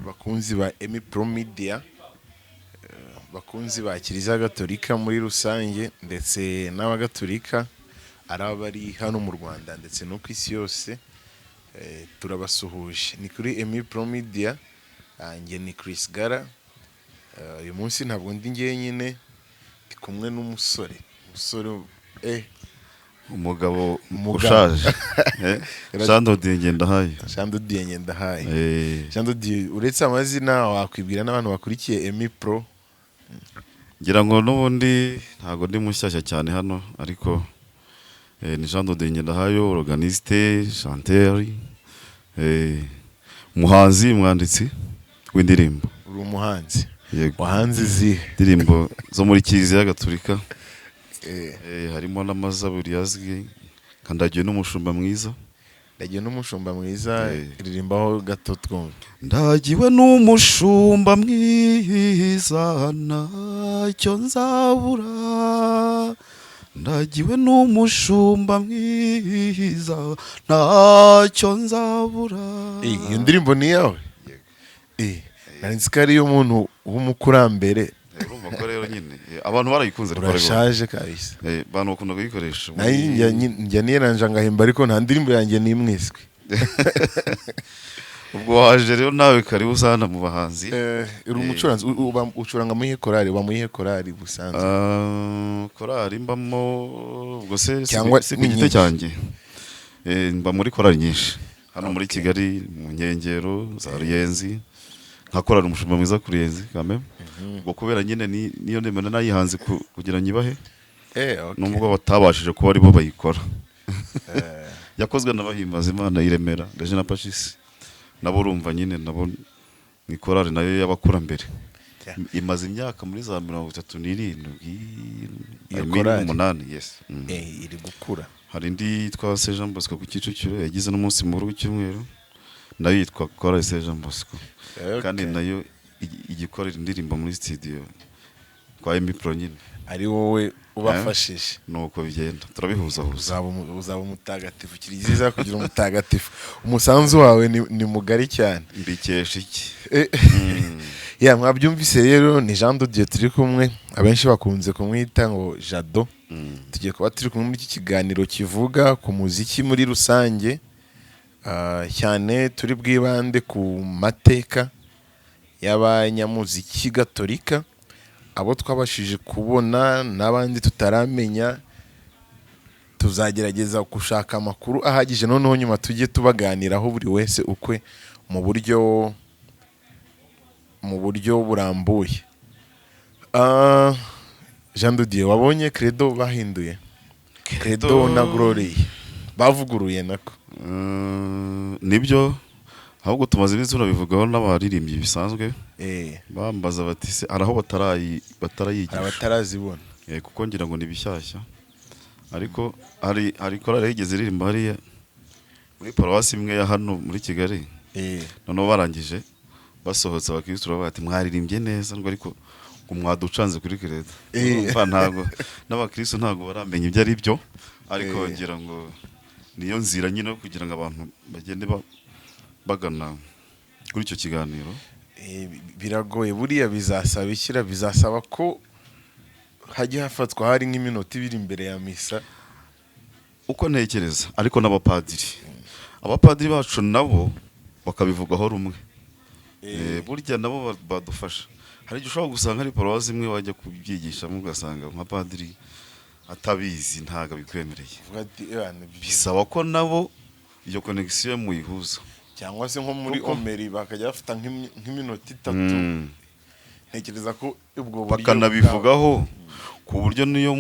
bakunzi ba Emi Pro Media, bakunzi ba Kiliziya Gatolika muri rusange ndetse n'abagatolika ari abari hano mu Rwanda ndetse no ku isi yose, turabasuhuje. Ni kuri Emi Pro Media, njye ni Chris Gara. Uyu munsi ntabwo ndi njyenyine, ndi kumwe n'umusore umugabo ushaje. Jean Dodier Ngendahayo. Jean Dodier Ngendahayo. Jean Dodier, uretse amazina wakwibwira n'abantu bakurikiye Emi Pro? Ngira ngo n'ubundi ntago ndi mushyashya cyane hano, ariko ni Jean Dodier Ngendahayo, organiste, chanteur, muhanzi, mwanditsi w'indirimbo. Uri umuhanzi? Yego. Wahanze izihe indirimbo zo muri Kiliziya Gatolika? Harimo n'amazaburi yazwi, kandagiwe n'umushumba mwiza. Ndagiwe n'umushumba mwiza, ririmbaho gato twumve. Ndagiwe n'umushumba mwiza, ntacyo nzabura. Ndagiwe n'umushumba mwiza, ntacyo nzabura. Iyo ndirimbo ni yawe? Yego. Nanditse ko ari iy'umuntu w'umukurambere. Urumva ko rero nyine abantu barayikunze, ariko urashaje kabisa. Abantu bakunda kuyikoresha. Njya niranja ngahimba, ariko nta ndirimbo yanjye n'imwiswe. Ubwo waje rero nawe karibu sana mu bahanzi. Uri umucuranzi, ucuranga mu korali, uba mu korali busanzwe? Korali mbamo, ubwo se cyangwa ku giti cyanjye mba muri korali nyinshi hano muri Kigali, mu nkengero za Ruyenzi, nkakorana umushumba mwiza ku Ruyenzi kame. Ubwo kubera nyine niyo ndemana nayihanze kugira nyibahe, nubwo batabashije kuba ari bo bayikora. Yakozwe n'abahimbaza Imana y'Iremera Regina na Pachisi, nabo urumva nyine nabo ni korali nayo y'abakurambere. Imaze imyaka muri za 37 8. Yes. Iri gukura. Hari indi yitwa Saint Jean Bosco ku Kicukiro, yagize n'umunsi mu w'icyumweru, nayo yitwa korali Saint Jean Bosco. Kandi nayo igikorera indirimbo muri studio kwa Emi Pro nyine. Ari wowe ubafashije? Nuko bigenda, turabihuzahuza. Uzaba umutagatifu, Kiliziya kugira umutagatifu. Umusanzu wawe ni mugari cyane. Mbikesha iki? Mwabyumvise rero, ni Jean Dodier turi kumwe, abenshi bakunze kumwita ngo Jado. Tugiye kuba turi kumwe muri iki kiganiro kivuga ku muziki muri rusange, cyane turi bwibande ku mateka y'abanyamuziki gatolika, abo twabashije kubona n'abandi tutaramenya. Tuzagerageza gushaka amakuru ahagije, noneho nyuma tujye tubaganiraho buri wese ukwe mu buryo burambuye. Jean Dodier, wabonye Credo bahinduye? Credo na Glory bavuguruye nako. Nibyo, ahubwo tumaze iminsi turabivugaho n'abaririmbyi bisanzwe. Bambaza bati se araho batarayigisha, abatarazibona. Kuko ngira ngo ni bishyashya, ariko hari korali yigeze iririmba hariya muri paruwasi imwe ya hano muri Kigali. Noneho barangije basohotse abakristo baravuga ati mwaririmbye neza, ngo ariko ngo mwaducanze kuri Credo. Ntago n'abakristo ntago baramenya ibyo ari byo, ariko ngira ngo niyo nzira nyine kugira ngo abantu bagende bagana kuri icyo kiganiro. Biragoye buriya, bizasaba ko hajya hafatwa hari nk'iminota 2 imbere ya misa, uko ntekereza. Ariko abapadiri bacu nabo bakabivugaho rumwe. Burya nabo badufasha. Hari igihe ushobora gusanga ari paruwasi imwe wajya kubyigishamo ugasanga nka padiri atabizi, ntago bikwemereye. Bisaba ko nabo iyo connection muyihuza, cyangwa se nko muri omeri bakajya bafata nk'iminota 3. Ntekereza ko ubwo buryo bakanabivugaho ku buryo niyo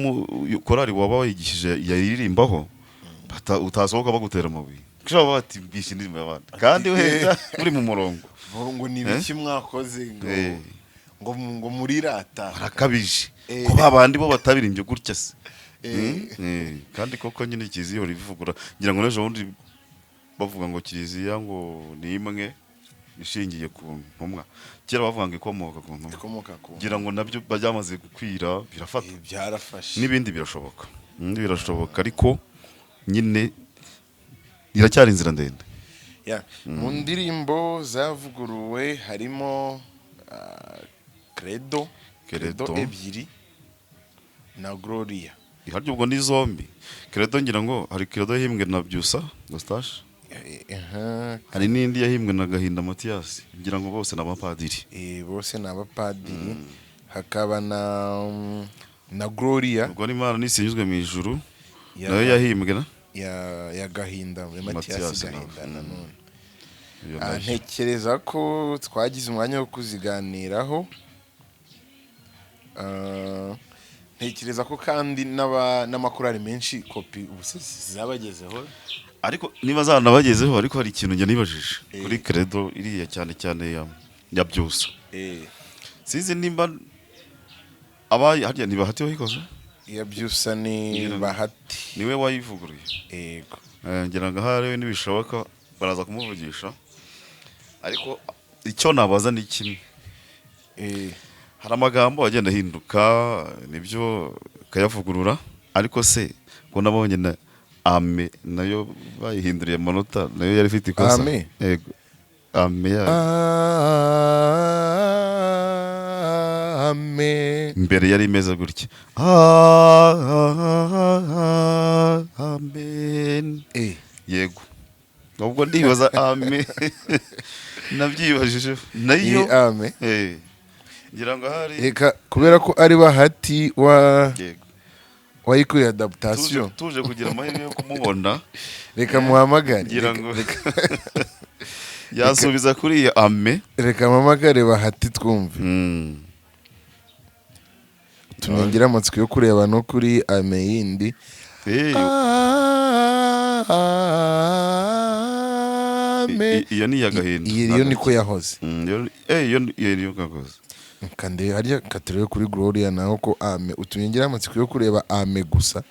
korali waba wayigishije yaririmbaho utasohoka bagutera amabuye. Kishobora bati bisha indirimbo y'abandi kandi wenda muri mu murongo ngo ni biki mwakoze ngo muri rata barakabije ko babandi bo batabirimbye gutya se. Kandi koko nyine Kiliziya rivugura, ngira ngo n'ejo bundi bavuga ngo Kiliziya ngo ni imwe ishingiye ku ntumwa. Kera bavuga ngo ikomoka ku ntumwa, ngira ngo nabyo byamaze gukwira, birafata, byarafashe. N'ibindi birashoboka, ariko nyine iracyari inzira ndende. mu ndirimbo zavuguruwe harimo Credo ebyiri na Gloria. Harya ubwo ni zombi. Credo ngira ngo hari Credo yahimbwe na Byusa Eustache. Hari n'indi yahimbwe na Gahinda Mathias. Ngira ngo bose ni abapadiri. Bose ni abapadiri. Hakaba na Gloria. Ubwo ni Imana nisinyuzwe mu ijuru. Nayo yahimbwe na ya Gahinda Mathias Gahinda nanone. Iyo ntekereza ko twagize umwanya wo kuziganiraho. Ntekereza ko kandi n'amakorali menshi kopi ubusesi zabagezeho, ariko niba zanabagezeho, ariko hari ikintu njya nibajije kuri Credo iriya cyane cyane ya Byusa. Sinzi nimba harya ni Bahati wayikoze? Ya Byusa ni Bahati, niwe wayivuguruye. Yego. Ngira ngo ahari nibishoboka baraza kumuvugisha, ariko icyo nabaza ni kimwe. Hari amagambo agenda ahinduka nibyo kayavugurura, ariko se ko nabonye na ame nayo bayihinduriye amanota, nayo yari ifite ikosa. Yego, ame mbere yari imeze gutya, amen. Yego, ubwo ndibaza ame nabyibajije nayo ame. Ngira ngo hari reka kubera ko ari Bahati wayikuye adaptation, tuje kugira amahirwe yo kumubona, reka muhamagare. Ngira ngo yasubiza kuri iyo ame, reka muhamagare Bahati twumve. Tunengira amatsiko yo kureba no kuri ame yindi. Iyo ni ya Gahinda. Iyo niko yahoze. Iyo niyo gakoze. Kandi harya katurebe kuri Gloria naho ko ame utunengira amatsiko yo kureba ame gusa.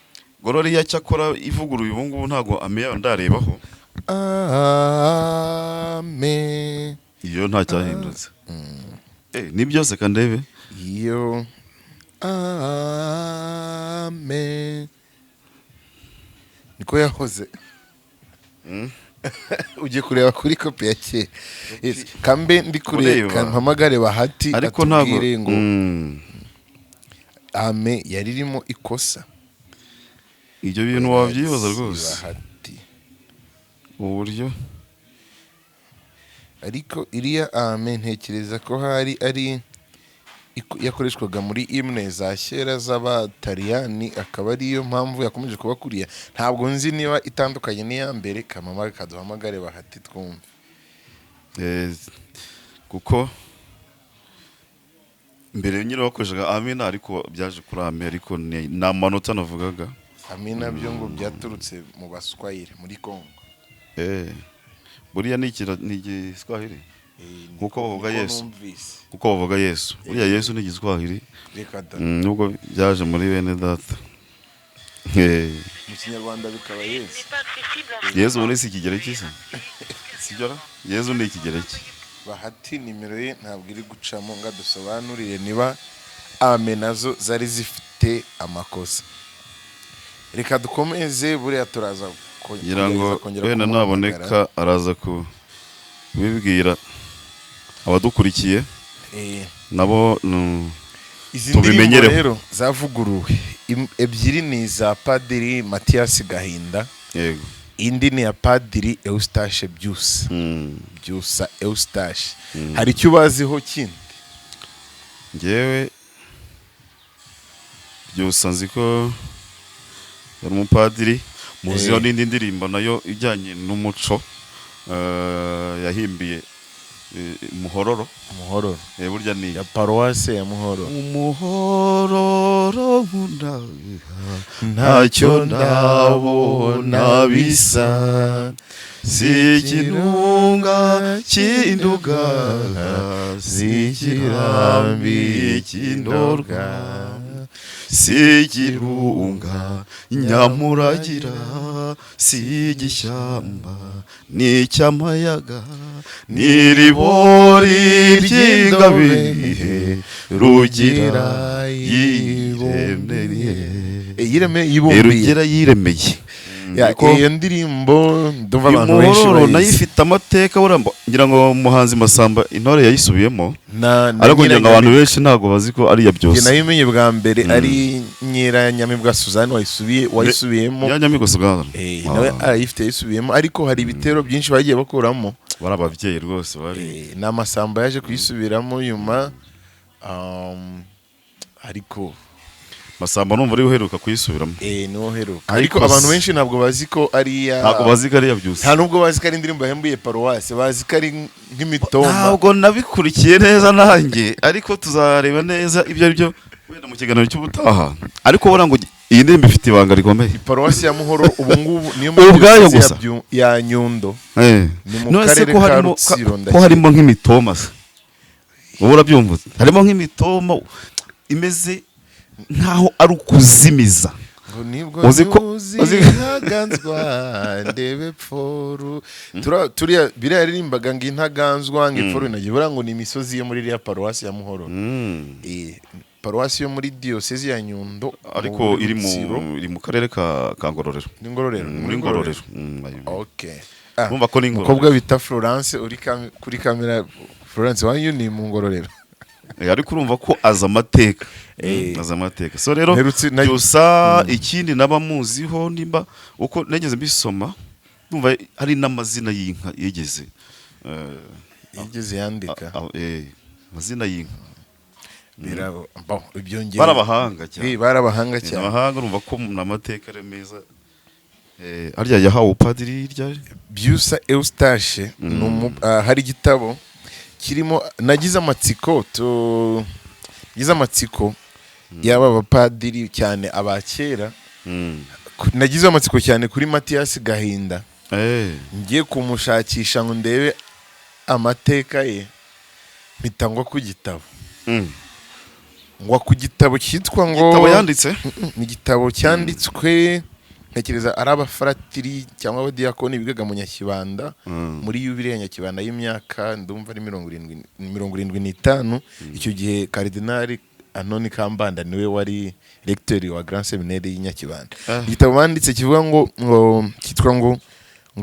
Gloria cyakora ivuguruye ubu ngubu ntago ame yayo ndarebaho. Ame iyo nta cyahindutse. Ni byose kandebe. Iyo ame niko yahoze. Uje kureba kuri kopi ya kera. Kambe ndi kureba mpamagare Bahati, ariko ntago ngo ame yari irimo ikosa. Ibyo bintu wabyibaza rwose. Bahati uburyo, ariko iriya ame ntekereza ko hari ari yakoreshwaga muri imwe za kera z'abataliyani, akaba ariyo mpamvu yakomeje kuba kuriya. Ntabwo nzi niba itandukanye n'iya mbere. Kamama kaduhamagare Bahati twumve. kuko mbere nyine bakoreshaga amina, ariko byaje kuri ame, ariko ni amanota navugaga. Amina byo ngo byaturutse mu Baswahili muri Kongo. Buriya ni Igiswahili. Kuko bavuga Yesu. Kuko bavuga Yesu. Buriya Yesu ni Igiswahili. Nubwo byaje muri bene data. Mu Kinyarwanda bikaba Yesu. Yesu ni Ikigereki se? Sibyo? Yesu ni Ikigereki. Bahati nimero ye ntabwo iri gucamo ngo dusobanurire niba ame nazo zari zifite amakosa. Reka dukomeze, buriya turaza kugira ngo wenda naboneka araza kubibwira abadukurikiye nabo tubimenyere. Rero zavuguruwe ebyiri ni za Padiri Mathias Gahinda. Yego. Indi ni ya Padiri Eustache Byusa. Byusa Eustache. Hari icyo baziho kindi? Ngewe Byusa nzi ko yari umupadiri. Muziho n'indi ndirimbo nayo ijyanye n'umuco yahimbiye Muhororo. Burya ni ya Paroisse ya Muhororo. Umuhororo ntacyo ndabona bisa, si ikirunga cy'induga, si ikirambi cy'indorwa, si ikirunga nyamuragira, si igishyamba ni icy'amayaga, ni ribori ry'ingabe rugira yiremeye. Yiremeye yibumbiye. Rugira yiremeye. iyo ndirimbo ndumva abantu benshi Umuhororo nayo bayizi. ifite amateka burambo ngira ngo umuhanzi Masamba intore yayisubiyemo Na ariko ngira ngo abantu benshi ntago bazi ko ari ya Njye byose nayimenye bwa mbere ari Nyiranyamibwa Suzanne wayisubiyemo. ya Nyamigo Suganda Nawe arayifite yayisubiyemo ariko hari ibitero byinshi bagiye bakuramo. bari ababyeyi rwose bari Ni Amasamba yaje kuyisubiramo nyuma ariko Masamba numva ari uheruka kuyisubiramo niwo uheruka Ariko ariko abantu benshi ntabwo bazi ko ari ntago bazi ko ari ya byose nta nubwo bazi ko ari indirimbo yahembuye paruwasi, bazi ko ari nk'imitoma. ntabwo nabikurikiye neza nanjye ariko tuzareba neza ibyo ari byo wenda mu kiganiro cy'ubutaha ariko bora ngo iyi ndirimbo ifite ibanga rikomeye. Paruwasi ya Muhoro ubu ngubu niyo ubwayo gusa ya Nyundo ni mu none se karere ka Rutsiro ko harimo nk'imitoma se wowe urabyumva harimo nk'imitoma imeze nkaho ari ukuzimiza ngo nibwo uzi ko intaganzwa ndebe pforu turiya biriya yaririmbaga ngo intaganzwa ngo ipforu inagiye buriya ngo ni imisozi yo muri iriya paruwasi ya Muhoro. Paruwasi yo muri diyosezi ya Nyundo ariko iri mu karere ka Ngororero ni Ngororero muri Ngororero okay urumva ko ni Ngororero umukobwa bita Florence uri kuri kamera Florence wanyu ni mu Ngororero ariko urumva ko aza amateka so rero byusa ikindi nabamuziho nimba uko negeze mbisoma ndumva hari n'amazina y'inka yigeze yandika amazina y'inka barabahanga cyane abahanga urumva ko n'amateka ari meza harya yahawe upadiri ryari Byusa Eustache hari igitabo kirimo nagize amatsiko yaba abapadiri cyane abakera. Nagize amatsiko cyane kuri Mathias Gahinda ngiye kumushakisha ngo ndebe amateka ye mpita ngwa ku gitabo ku gitabo cyitwa ngo igitabo yanditse ni igitabo cyanditswe ntekereza ari abafaratiri cyangwa abadiyakoni bigaga mu Nyakibanda muri yubile ya Nyakibanda y'imyaka ndumva ari 75. Icyo gihe Cardinal Anoni Kambanda niwe wari recteur wa Grand Seminaire y'Inyakibanda. Igitabo banditse kivuga ngo kitwa ngo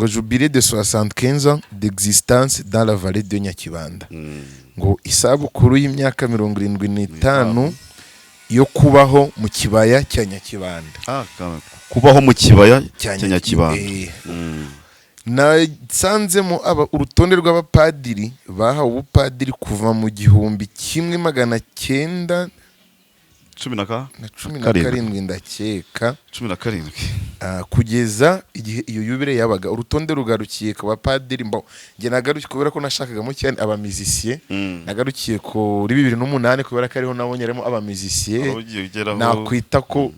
Jubilé de 75 ans d'existence dans la vallée de Nyakibanda. Ngo isabukuru y'imyaka 75 yo kubaho mu kibaya cya Nyakibanda. Kubaho mu kibaya cya Nyakibanda. Nasanzemo urutonde rw'abapadiri bahawe ubupadiri kuva mu 1917 ndakeka 17 kugeza igihe iyo yubile yabaga. Urutonde rugarukiye ku bapadiri nge nagarukiye kubera ko nashakagamo cyane abamizisiye. Nagarukiye kuri 2008 kubera ko ariho nabonyeremo abamizisiye. Nakwita ko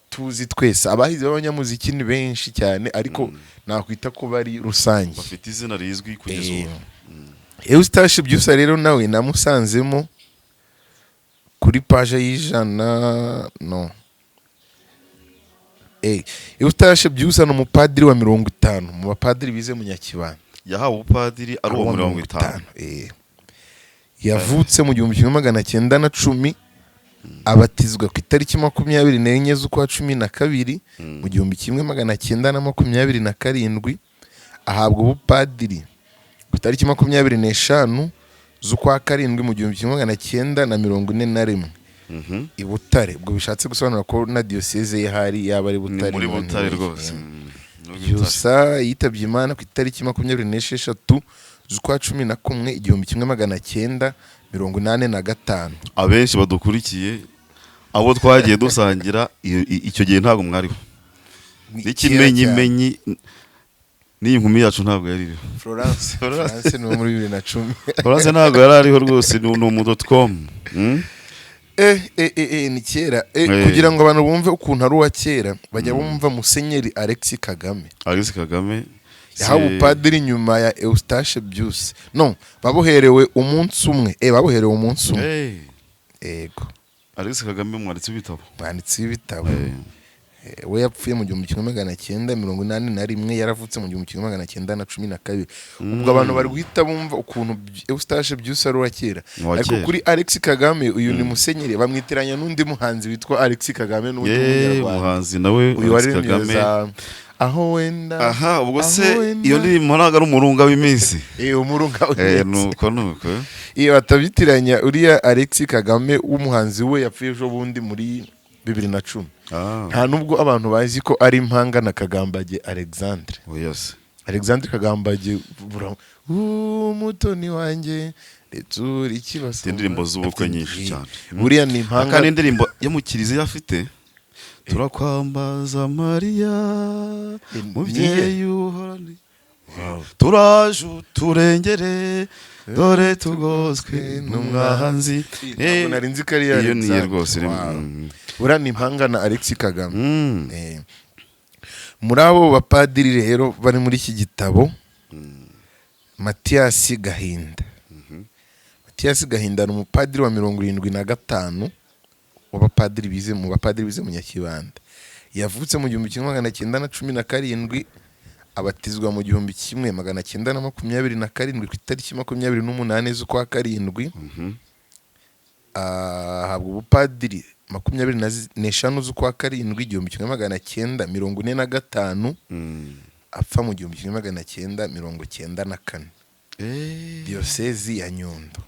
tuzi twese abahize b'abanyamuziki ni benshi cyane ariko nakwita ko bari rusange bafite izina rizwi kugeza ubu. Eustache Byusa rero nawe namusanzemo kuri page y'ijana Eustache Byusa ni umupadiri wa 50 mu bapadiri bize mu Nyakibanda. Yahawe ubupadiri ari uwo 50. Yavutse mu 1910 abatizwa ku itariki 24 z'ukwa 12 mu 1927. Ahabwa ubupadiri ku itariki 25 z'ukwa 7 mu 1941 i Butare. Ubwo bishatse gusobanura ko na diocese ye hari yaba ari Butare. Muri Butare rwose. Byusa yitabye Imana ku itariki 26 z'ukwa 11 1985. Abenshi badukurikiye abo twagiye dusangira icyo gihe ntago mwariho. N'ikimenyimenyi n'iyi nkumi yacu ntabwo yaririho. Florence no muri 2010. Florence ntabwo yarariho rwose ni umu.com. Ni kera kugira ngo abantu bumve ukuntu ari uwa kera bajya bumva Musenyeri Alexis Kagame. Yahawe ubupadiri nyuma ya Eustache Byusa. Babuherewe umunsi umwe. Yego. Alexis Kagame mwanditse ibitabo. we yapfuye mu 1981 yaravutse mu 1912. ubwo abantu bari guhita bumva ukuntu Eustache Byusa ari uwa kera, ariko kuri Alex Kagame uyu ni musenyeri, bamwitiranya n'undi muhanzi witwa Alex Kagame n'undi munyarwanda. Muhanzi nawe Alex Kagame aho wenda ubwo se iyo ndirimbo ntabwo ari umurunga w'iminsi umurunga w'iminsi nuko iyo batabitiranya uriya Alex Kagame w'umuhanzi we yapfuye ejo bundi muri 2010. nta nubwo abantu bazi ko ari Impanga na Kagambage Alexandre. Alexandre Kagambage umutoni wanjye uri kibazo, indirimbo z'ubukwe nyinshi cyane. buriya ni Impanga kandi indirimbo yo mu kiliziya afite turakwambaza Mariya mubyeyi uhorane turaje uturengere dore tugoswe n'umwanzi. nari nzi ko ari iyo niye rwose buriya ni Impanga na Alex Kagame. muri abo bapadiri rero bari muri iki gitabo Mathias Gahinda. Mathias Gahinda ni umupadiri wa 75 w'abapadiri bize mu Nyakibanda. yavutse mu 1917 abatizwa mu 1927 ku itariki 28 z'ukwa karindwi. ahabwa ubupadiri 25 z'ukwa karindwi 1945. apfa mu 1994. diyosezi ya Nyundo.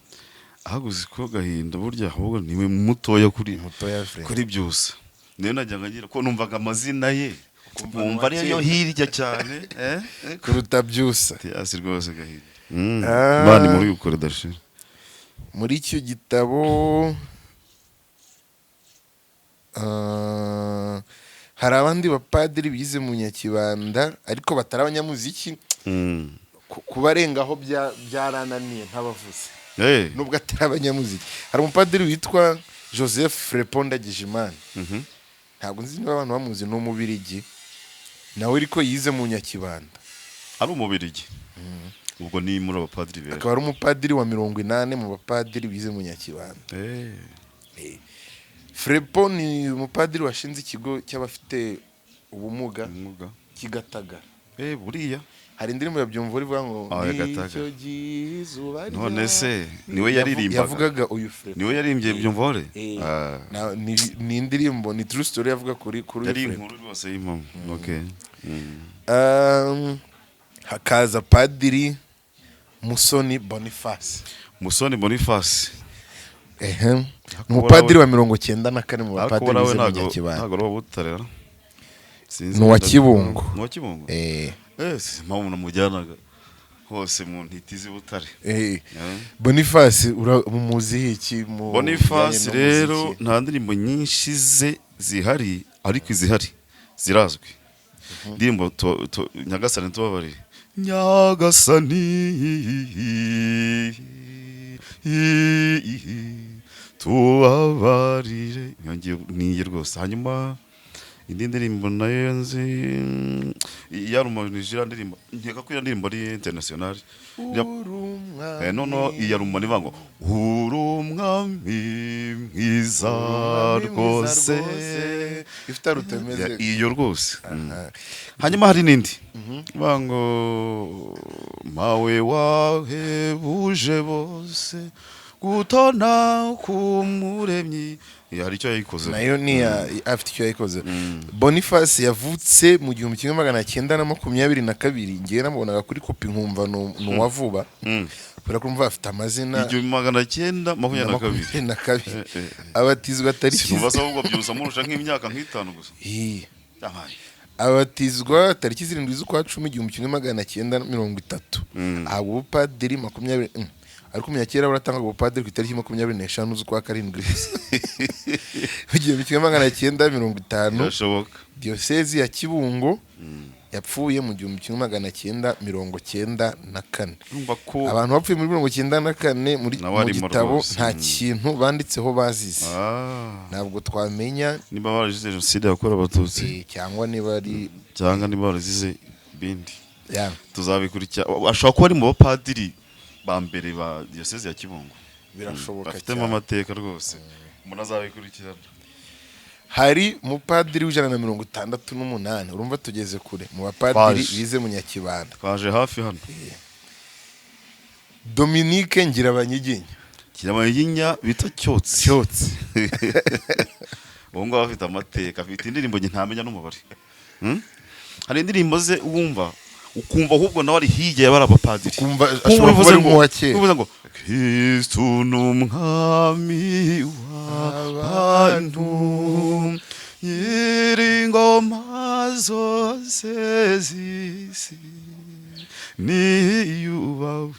ahaguze ko Gahinda burya ahubwo niwe mutoya kuri byose. niyo najyaga ngira ko numvaga amazina ye kumva ariyo hirya cyane kuruta Byusa. Mathias rwose Gahinda bandi muri ukore dashira. muri icyo gitabo hari abandi bapadiri bize mu Nyakibanda ariko batari abanyamuziki. kubarengaho byarananiye nk'abavuzi nubwo atari abanyamuziki. hari umupadiri witwa Joseph Frepon Ndagijimana. ntabwo nzi niba abantu bamuzi, ni Umubirigi nawe ariko yize mu Nyakibanda. ari Umubirigi ubwo ni muri abapadiri bera. akaba ari umupadiri wa 80 mu bapadiri bize mu Nyakibanda. Frepon ni umupadiri washinze ikigo cy'abafite ubumuga kigatagara. buriya hari indirimbo yabyumva ivuga ngo nicyo gizuba none se niwe yaririmbaga yavugaga uyu Frepon niwe yaririmbye byumvore. ni indirimbo ni true story yavuga kuri yari inkuru rwose y'impamo. hakaza padiri Musoni Boniface. umupadiri wa 94 mu bapadiri bize mu Nyakibanda. ntabwo butarera ni uwa Kibungo. mpamvu namujyanaga hose mu ntiti z'Ibutare. Boniface umuzihi iki mu Boniface rero nta ndirimbo nyinshi ze zihari ariko izihari zirazwi. ndirimbo Nyagasani tubabarire Nyagasani tubabarire niye rwose. hanyuma indi ndirimbo nayo nzi yarumanije ndirimbo nkeka ko ndirimbo ari international. nono iyaruma nivango urumwami mwiza rwose ifite rutemeze iyo rwose. hanyuma hari nindi bango mawe wahebuje bose gutona kumuremyi. hari icyo yayikoze nayo ni afite icyo yayikoze. Boniface yavutse mu 1922. ngiye namubonaga kuri kopi nkumva ni uwa vuba kubera ko mva afite amazina 1922. abatizwa tariki sinumva ahubwo byusa murusha nk'imyaka nk'itanu gusa. abatizwa tariki 7 z'ukwa 10 1930. ahabwa ubupadiri 20. ariko umunyakera baratanga ubupadiri ku itariki 25 z'ukwa karindwi gusa. mu 1950 diyosezi ya Kibungo yapfuye mu 1994. abantu bapfuye muri 1994 muri gitabo nta kintu banditseho bazize. ntabwo twamenya niba barazize jenoside yakorewe Abatutsi cyangwa niba barazize bindi. tuzabikurikira. ashobora kuba ari mu bapadiri ba mbere ba diyosezi ya Kibungo. birashoboka cyane. bafitemo amateka rwose. umuntu azabikurikirana. hari umupadiri w'168 urumva tugeze kure mu bapadiri Twaje. bize mu Nyakibanda. twaje hafi hano Dominique Ngirabanyiginya kirabanyiginya bita cyotsi cyotsi uwo ngabo afite amateka, afite indirimbo njye ntamenya n'umubare. Hari indirimbo ze wumva ukumva ahubwo nawe ari hirya y'abari abapadiri, kumva ashobora kuba ari nk'uwa kera. uvuze ngo Kristu n'umwami w'abantu nyir'ingoma zose z'isi niyubawe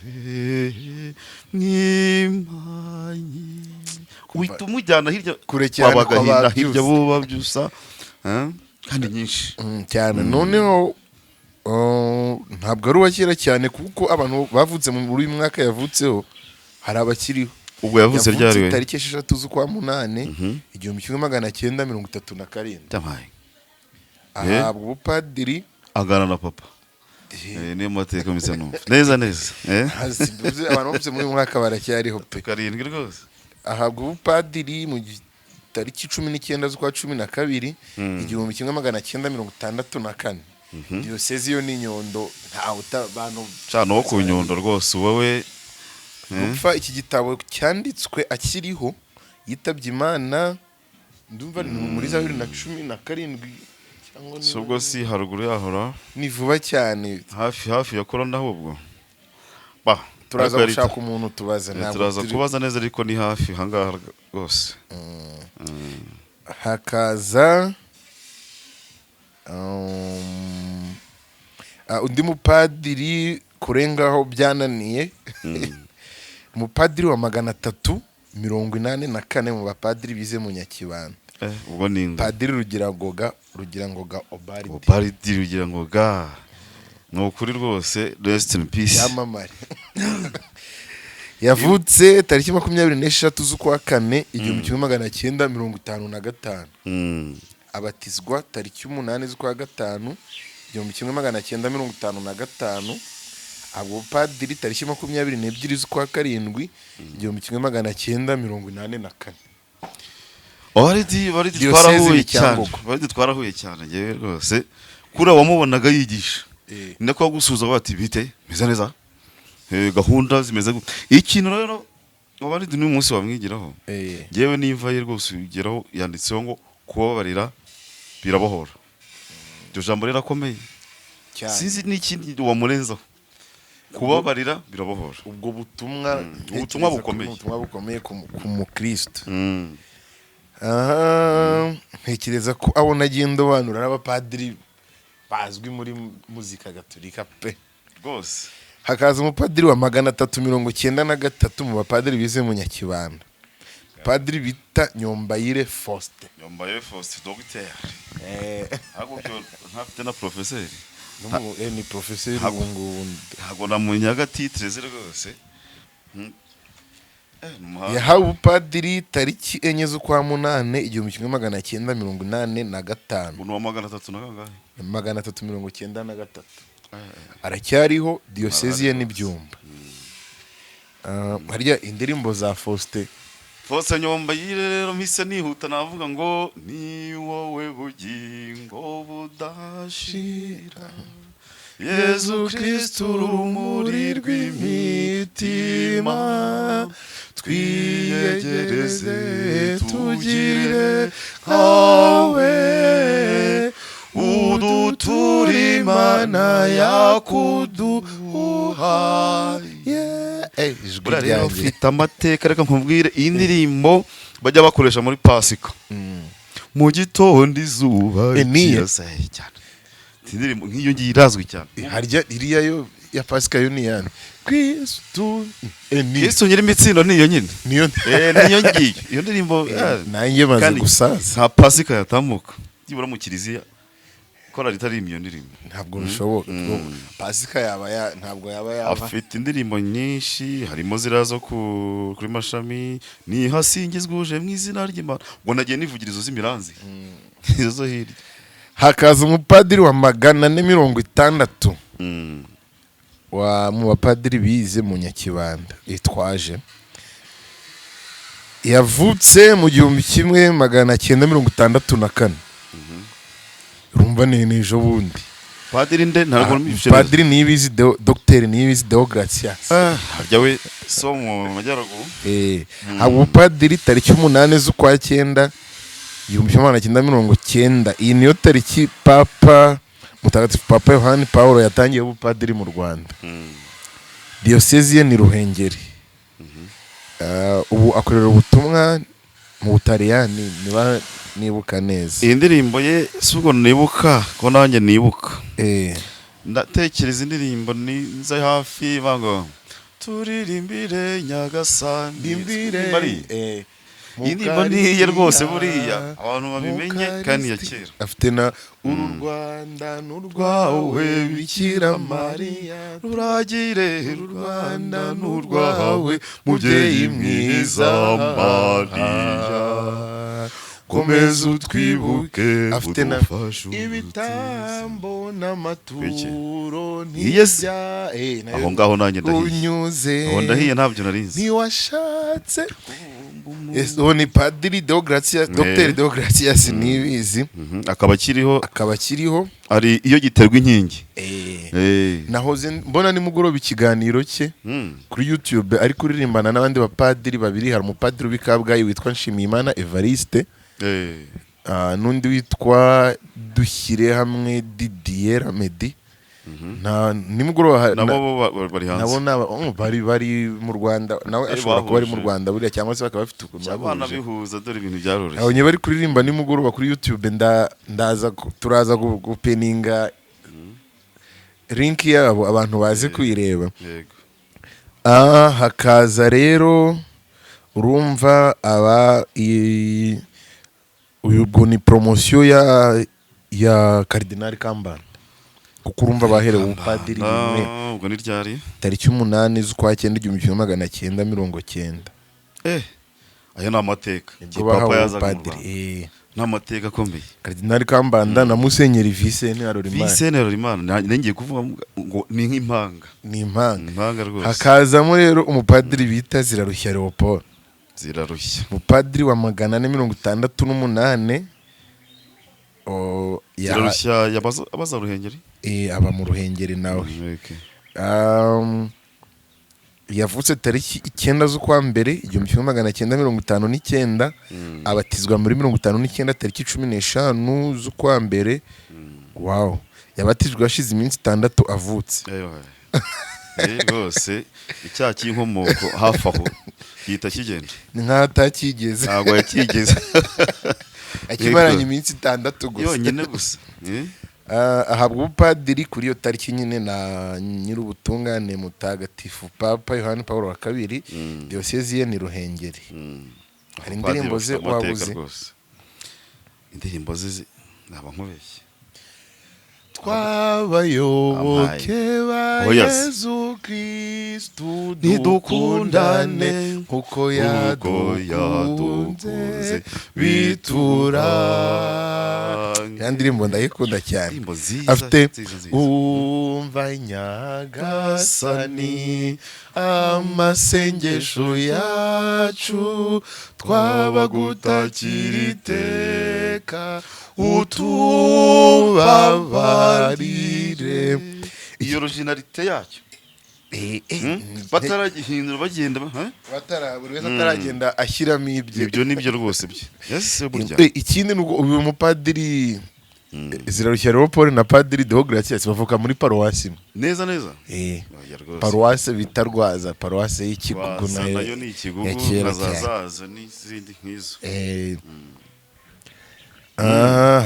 mwimanyi. Uhita umujyana hirya kure cyane wabagahinda kwa hirya Babyusa. buba byusa kandi nyinshi cyane. Noneho ntabwo ari uwa kera cyane kuko abantu bavutse muri uyu mwaka yavutseho hari abakiriho. ubwo yavutse ryari we tariki 6 z'ukwa munane 1937 Damaye ahabwa ubupadiri agana na papa niyo mateka misa numva neza neza abantu bose muri uyu mwaka baracyariho pe. karindwi rwose ahabwa ubupadiri mu tariki 19 z'ukwa 12 1964 diyosezi yo ni Nyundo. ntawe abantu cana wo ku Nyundo rwose wowe gupfa. iki gitabo cyanditswe akiriho yitabye Imana ndumva ni muri za 2017 cyangwa si ubwo si haruguru yahora ni vuba cyane. hafi ya korona ahubwo turaza gushaka umuntu tubaza turaza kubaza neza ariko ni hafi ahangaha rwose. hakaza undi mupadiri kurengaho byananiye umupadiri wa 384 mu bapadiri bize mu Nyakibanda. ubwo ni padiri Rugirangoga Obaridi Rugirangoga ni ukuri rwose, rest in peace yamamare. yavutse tariki 26 z'ukwa 4 1955 abatizwa tariki 8 z'ukwa 5 1955 abo padiri tariki 22 z'ukwa 7 1984. Obaridi twarahuye cyane ngewe rwose kuri wamubonaga yigisha nako wagusuza bati bite meze neza gahunda zimeze ikintu rero Obaridi ni umunsi wamwigiraho ngewe nimva ye rwose ugeraho yanditseho ngo kubabarira birabohora. iryo jambo rirakomeye sinzi n'ikindi wamurenzaho kubabarira birabohora. ubwo butumwa bukomeye ku mukristo. ntekereza ko abona agenda banura n'abapadiri bazwi muri muzika gatolika pe rwose. hakaza umupadiri wa 393 mu bapadiri bize mu Nyakibanda, padiri bita Nyombayire Faustin. Docteur ntafite na professeur ni professeur ubungubu ntabwo namunyaga titre ze rwose. yahawe ubupadiri tariki 4 z'ukwa 8 1985. uno wa 393 aracyariho diyosezi ye n'Ibyumba. harya indirimbo za Faustin Nyombayire rero mise nihuta navuga ngo ni wowe bugingo budashira Yezu Kristu urumuri rw'imitima twiyegereze tugire nkawe udutura Imana yakuduhaye. Buriya rero ufite amateka, reka nkubwire iyi ndirimbo bajya bakoresha muri Pasika mu gitondo izuba cyane. Indirimbo nk'iyo ngiyo irazwi cyane. harya iriya yo ya Pasika yo ni yani Kristo nyir'imitsindo niyo nyine niyo niyo ngiyo iyo ndirimbo nanjye maze gusaza nta Pasika yatambuka byibura mu kiliziya kora ritari iyo ndirimbo ntabwo bishoboka. Pasika ntabwo yaba afite indirimbo nyinshi, harimo zirazo kuri mashami ni hasingizwe uje mu izina ry'Imana ngo nagiye nivugirizo z'imiranzi izo hirya. hakaza umupadiri wa 460 mu bapadiri bize mu Nyakibanda yitwaje yavutse mu 1964. Urumva ni ejo bundi. padiri nde ntabwo numvise Padiri Niyibizi Dr Niyibizi Deogratias. harya we so mu majyaruguru abo padiri tariki 8 z'ukwa 9 1990. Iyi niyo tariki Papa Mutagatifu Papa Yohani Paulo yatangiye ubupadiri mu Rwanda. Diocese ni Ruhengeri. Ubu akorera ubutumwa mu Butaliyani nibuka neza. iyi ndirimbo ye subwo nibuka ko nanjye nibuka ndatekereza indirimbo nize hafi bango turirimbire Nyagasani Dimbire iyi ndirimbo niye rwose buriya abantu babimenye kandi ya kera afite na uru Rwanda n'urwawe Bikira Mariya ruragire u Rwanda n'urwawe mubyeyi mwiza Mariya komeza utwibuke afite na ibitambo n'amaturo ntijya aho ngaho nanjye unyuze aho ndahiye ntabyo narinzi ntiwashatse uwo ni Padiri Deogratias Dr Deogratias Niyibizi akaba akiriho ari iyo giterwa inkingi nahoze mbona nimugoroba ikiganiro cye kuri YouTube ari kuririmbana n'abandi bapadiri babiri. Hari umupadiri w'Ikabgayi witwa Nshimiyimana Evariste n'undi witwa Dushyire hamwe Didier Ramedi. nimugoroba nabo bari hanze nabo bari mu Rwanda nawe ashobora kuba ari mu Rwanda buriya cyangwa se bakaba bafite ukuntu abana bihuza dore ibintu byaroroshye abonye bari kuririmba nimugoroba kuri YouTube turaza gupeninga link yabo abantu baze kwireba. yego hakaza rero urumva ubwo ni promotion ya Cardinal Kambanda kuko urumva baherewe ubupadiri ubwo ni ryari tariki 8 z'ukwa 9 1990. aya ni amateka Papa yazaga n'amateka akomeye Cardinal Kambanda na Musenyeri Vincent Harorimana ngiye kuvuga ngo ni nk'impanga ni impanga rwose. Hakazamo rero umupadiri bita Zirarushya Leopold umupadiri wa 468 Zirarushya yabaza Ruhengeri aba mu Ruhengeri nawe. Yavutse tariki 9 z'ukwa mbere 1959 abatizwa muri 59 tariki 15 z'ukwa mbere. Wow, yabatijwe ashize iminsi 6 avutse. Rwose icyaha cy'inkomoko hafi aho yita kigenda nkatakigeze ntabwo yakigeze akimaranye iminsi 6 gusa yonyine gusa. ahabwa ubupadiri kuri iyo tariki nyine na nyir'ubutungane Mutagatifu Papa Yohani Paulo wa II. Diocese ni Ruhengeri. Hari indirimbo ze wabuze indirimbo ze naba nkubeshye twabayoboke ba Yezu Kristu dukundane nkuko yadukunze bitura. Ya ndirimbo ndayikunda cyane afite umva Nyagasani amasengesho yacu twabagutakira iteka utubabarire. iyo originalite yacyo bataragihindura bagenda buri wese ataragenda ashyiramo ibyo nibyo rwose bye. Ikindi nuko uyu mupadiri Zirarushya Leopold na Padiri Deogratias bavuka muri paruwasi neza paruwasi bita Rwaza, paruwasi y'Ikigugu nayo ni Ikigugu nazazaza n'izindi nk'izo.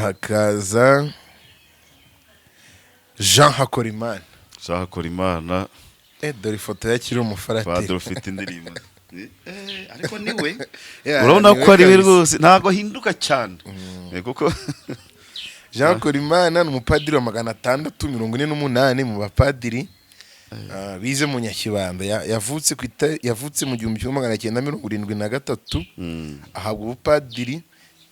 Hakaza Jean Hakorimana dore ifoto yakiri umufarateri Padiri ufite indirimbo ariko niwe urabona ko ari we rwose ntabwo ahinduka cyane kuko Jean Hakorimana ni umupadiri wa 648 mu bapadiri bize mu Nyakibanda. Yavutse mu 1973 ahabwa ubupadiri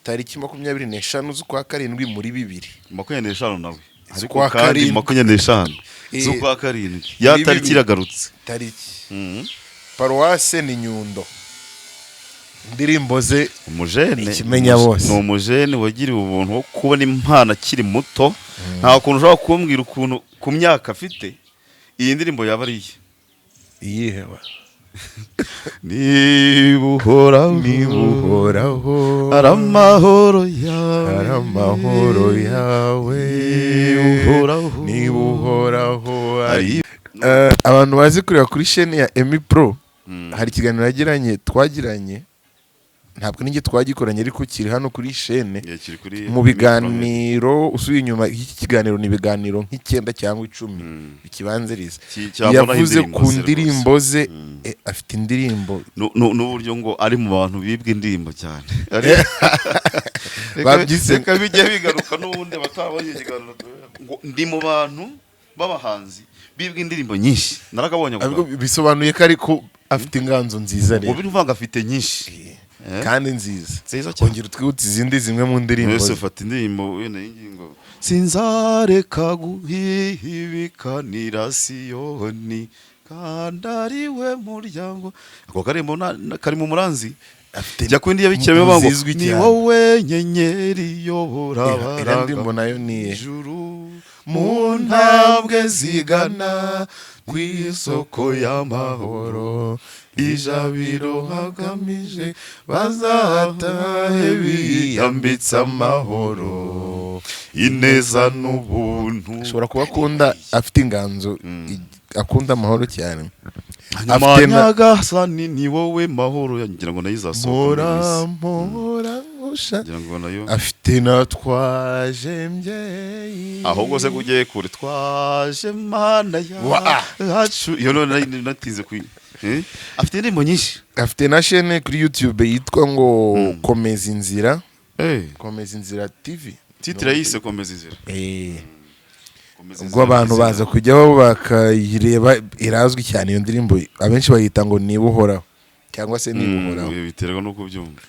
tariki 25 z'ukwa 7 muri 25 nawe z'ukwa 25 z'ukwa 7 ya tariki iragarutse tariki. Paruwase ni Nyundo indirimbo ze umujene ikimenya bose. ni umujene wagiriwe ubuntu wo kubona impano akiri muto. Nta kuntu ushobora kumbwira ukuntu ku myaka afite iyi ndirimbo yaba ari iye. iyihe wa niba uhoraho ari amahoro yawe niba uhoraho ari abantu bazi kureba kuri chaîne ya Emmy Pro hari ikiganiro twagiranye ntabwo ninjye twagikoranye ariko kiri hano kuri chaîne mu biganiro usubiye inyuma. Iki kiganiro ni ibiganiro nk'icyenda cyangwa 10 bikibanziriza. Yavuze ku ndirimbo ze afite indirimbo n'uburyo ngo ari mu bantu bibwa indirimbo cyane. Reka bijya bigaruka n'ubundi batabonye ikiganiro ngo ndi mu bantu b'abahanzi bibwa indirimbo nyinshi. Narakabonye bisobanuye ko ariko afite inganzo nziza rero. Ubu uvanga afite nyinshi kandi nziza. Ongera utwibutse izindi zimwe mu ndirimbo. Wese ufata indirimbo wene y'ingingo sinzareka guhibikanira Siyoni kandi ari we muryango. Ako kari mu muranzi jya kwindi yabikiramo bango ni wowe nyenyeri yobora abaraga. Indirimbo nayo ni ijuru mu ntambwe zigana ku isoko y'amahoro. Ijabiro hagamije bazatahe biyambitse amahoro ineza n'ubuntu. ashobora kuba akunda afite inganzo akunda amahoro cyane. Afite Nyagasani ni wowe mahoro ngira ngo nayo izasohoka ngira ngo nayo afite na twaje mbyeyi ahubwo se kugiye kure twaje mana yacu iyo none natinze kwi afite indirimbo nyinshi. Afite na chaîne kuri YouTube yitwa ngo Komeza Inzira. Komeza Inzira TV. Titre yise Komeza Inzira. Ubwo abantu baza kujyaho bakayireba irazwi cyane iyo ndirimbo. Abenshi bayita ngo niba uhoraho cyangwa se niba uhoraho. Biterwa no kubyumva.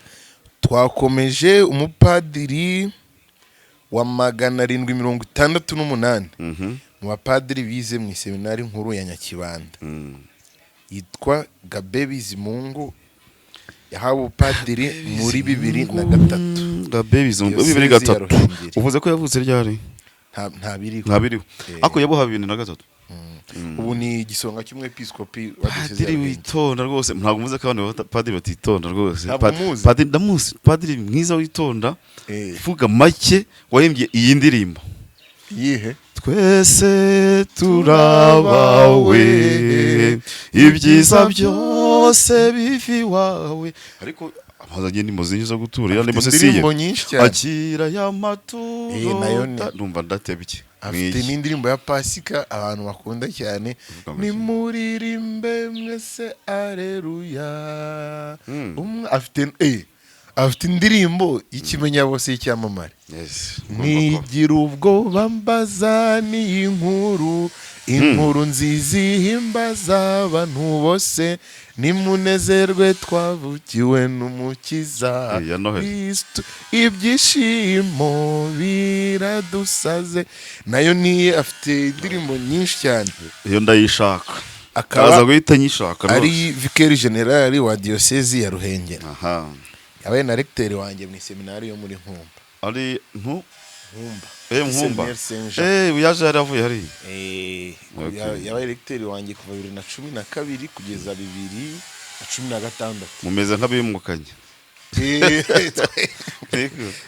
Twakomeje umupadiri wa 768 mu bapadiri bize mu seminari nkuru ya Nyakibanda. Yitwa Gabe Bizimungu. Yahawe upadiri muri 2003. Gabe Bizimungu 2003. Uvuze ko yavutse ryari? Nta biriho. Ako yabuha 2003. Ubu ni igisonga cy'umwepiskopi padiri witonda rwose. Ntabwo muze ko abantu padiri batitonda rwose. Padiri mwiza witonda. Vuga make wahimbye iyi ndirimbo. Yihe twese turabawe ibyiza byose bivi wawe. Ariko amazanye ni muzinyi zo gutura ya ndimo sesiye akira ya maturo numva ndatebye. Afite n'indirimbo ya Pasika abantu bakunda cyane ni muririmbe mwese aleluya. Afite indirimbo y'ikimenya bose y'icyamamare. Ntigira ubwoba mbaza ni inkuru nziza ihimbaza abantu bose nimunezerwe twavukiwe n'umukiza Kristo ibyishimo biradusaze. Nayo ni afite indirimbo nyinshi cyane. Iyo ndayishaka akaza guhita nyishaka. Ari Vicaire General wa Diocese ya Ruhengeri. Yabaye na recteur wanjye mu seminari yo muri Nkumba. Ari Nkumba. Uyaje yaravuye hari. Yabaye recteur wanjye kuva 2012 kugeza 2016. Mumeze nk'abimukanye.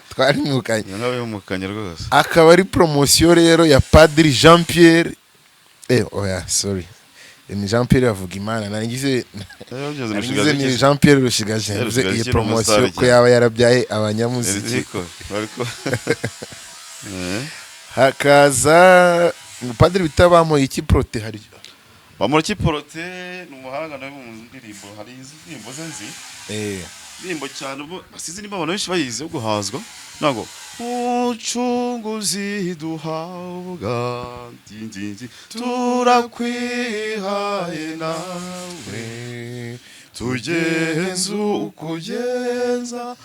Twarimukanye. Nk'abimukanye rwose. Akaba ari promotion rero ya Padri Jean Pierre. Sorry. Ni Jean Pierre avuga Imana nagize ni Jean Pierre Rushigaje iyi promotion ko yaba yarabyaye abanyamuziki. Hakaza Padri bitabamo iki prote hari bamuriki prote n'umuhanga nawe mu ndirimbo hari indirimbo zenzi indirimbo cyane bo basize nimba abantu benshi bayize guhazwa nago Uchunguzi duhabwa turakwihaye nawe tugenza ukugenza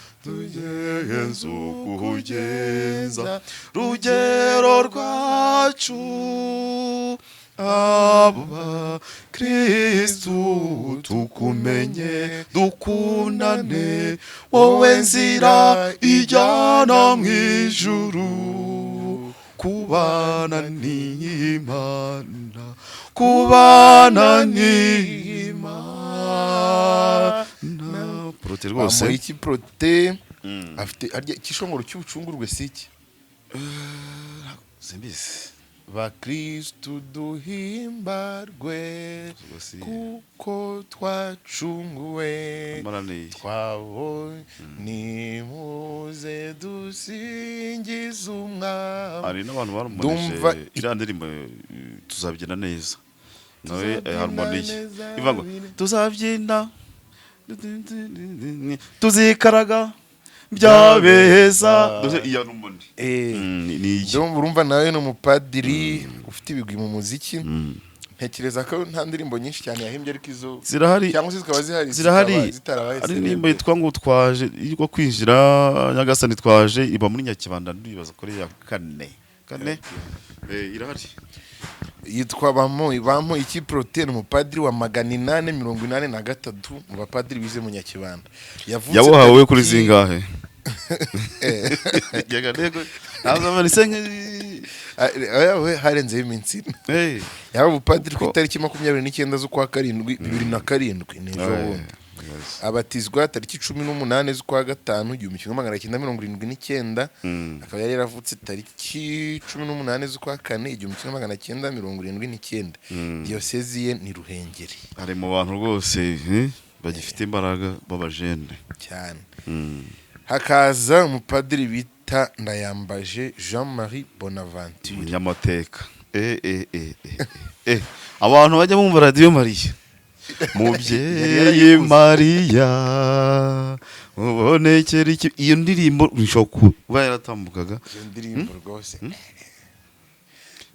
rugero rwacu aba Kristu tukumenye dukundane wowe nzira ijyana mu ijuru kubana n'Imana kubana n'Imana prote rwose bamuha iki prote afite arya ikishongoro cy'ubucungurwe siki simbizi bakristu duhimbarwe kuko twacunguwe twabonye nimuze dusingize umwami. hari n'abantu barumonije iriya ndirimbo tuzabyina neza nawe harmoniye ivuga ngo tuzabyina tuzikaraga byabeza iyo numoni urumva nawe ni umupadiri ufite ibigwi mu muziki. Ntekereza ko nta ndirimbo nyinshi cyane yahimbye ariko izo zirahari cyangwa se zikaba zirahari ari indirimbo yitwa ngo twaje yo kwinjira Nyagasani twaje iba muri Nyakibanda ndibaza ko ari ya kane irahari yitwa bamo iki prote ni umupadiri wa 883 mu bapadiri bize mu Nyakibanda yabuhawe kuri zingahe harenzeho iminsi yaba ubupadiri ku itariki 29 z'ukwa karindwi 2007 ni ejo bundi abatizwa tariki 18 z'ukwa gatanu 1979 akaba yari yaravutse tariki 18 z'ukwa kane 1979 diyosezi ye ni Ruhengeri. ari mu bantu rwose bagifite imbaraga b'abajene cyane. Hakaza umupadiri bita Ndayambaje Jean-Marie Bonaventure Nyamateka abantu bajya bumva Radio Maria mubyeyi Maria ubonekera iki iyo ndirimbo nshoko kuba yaratambukaga iyo ndirimbo rwose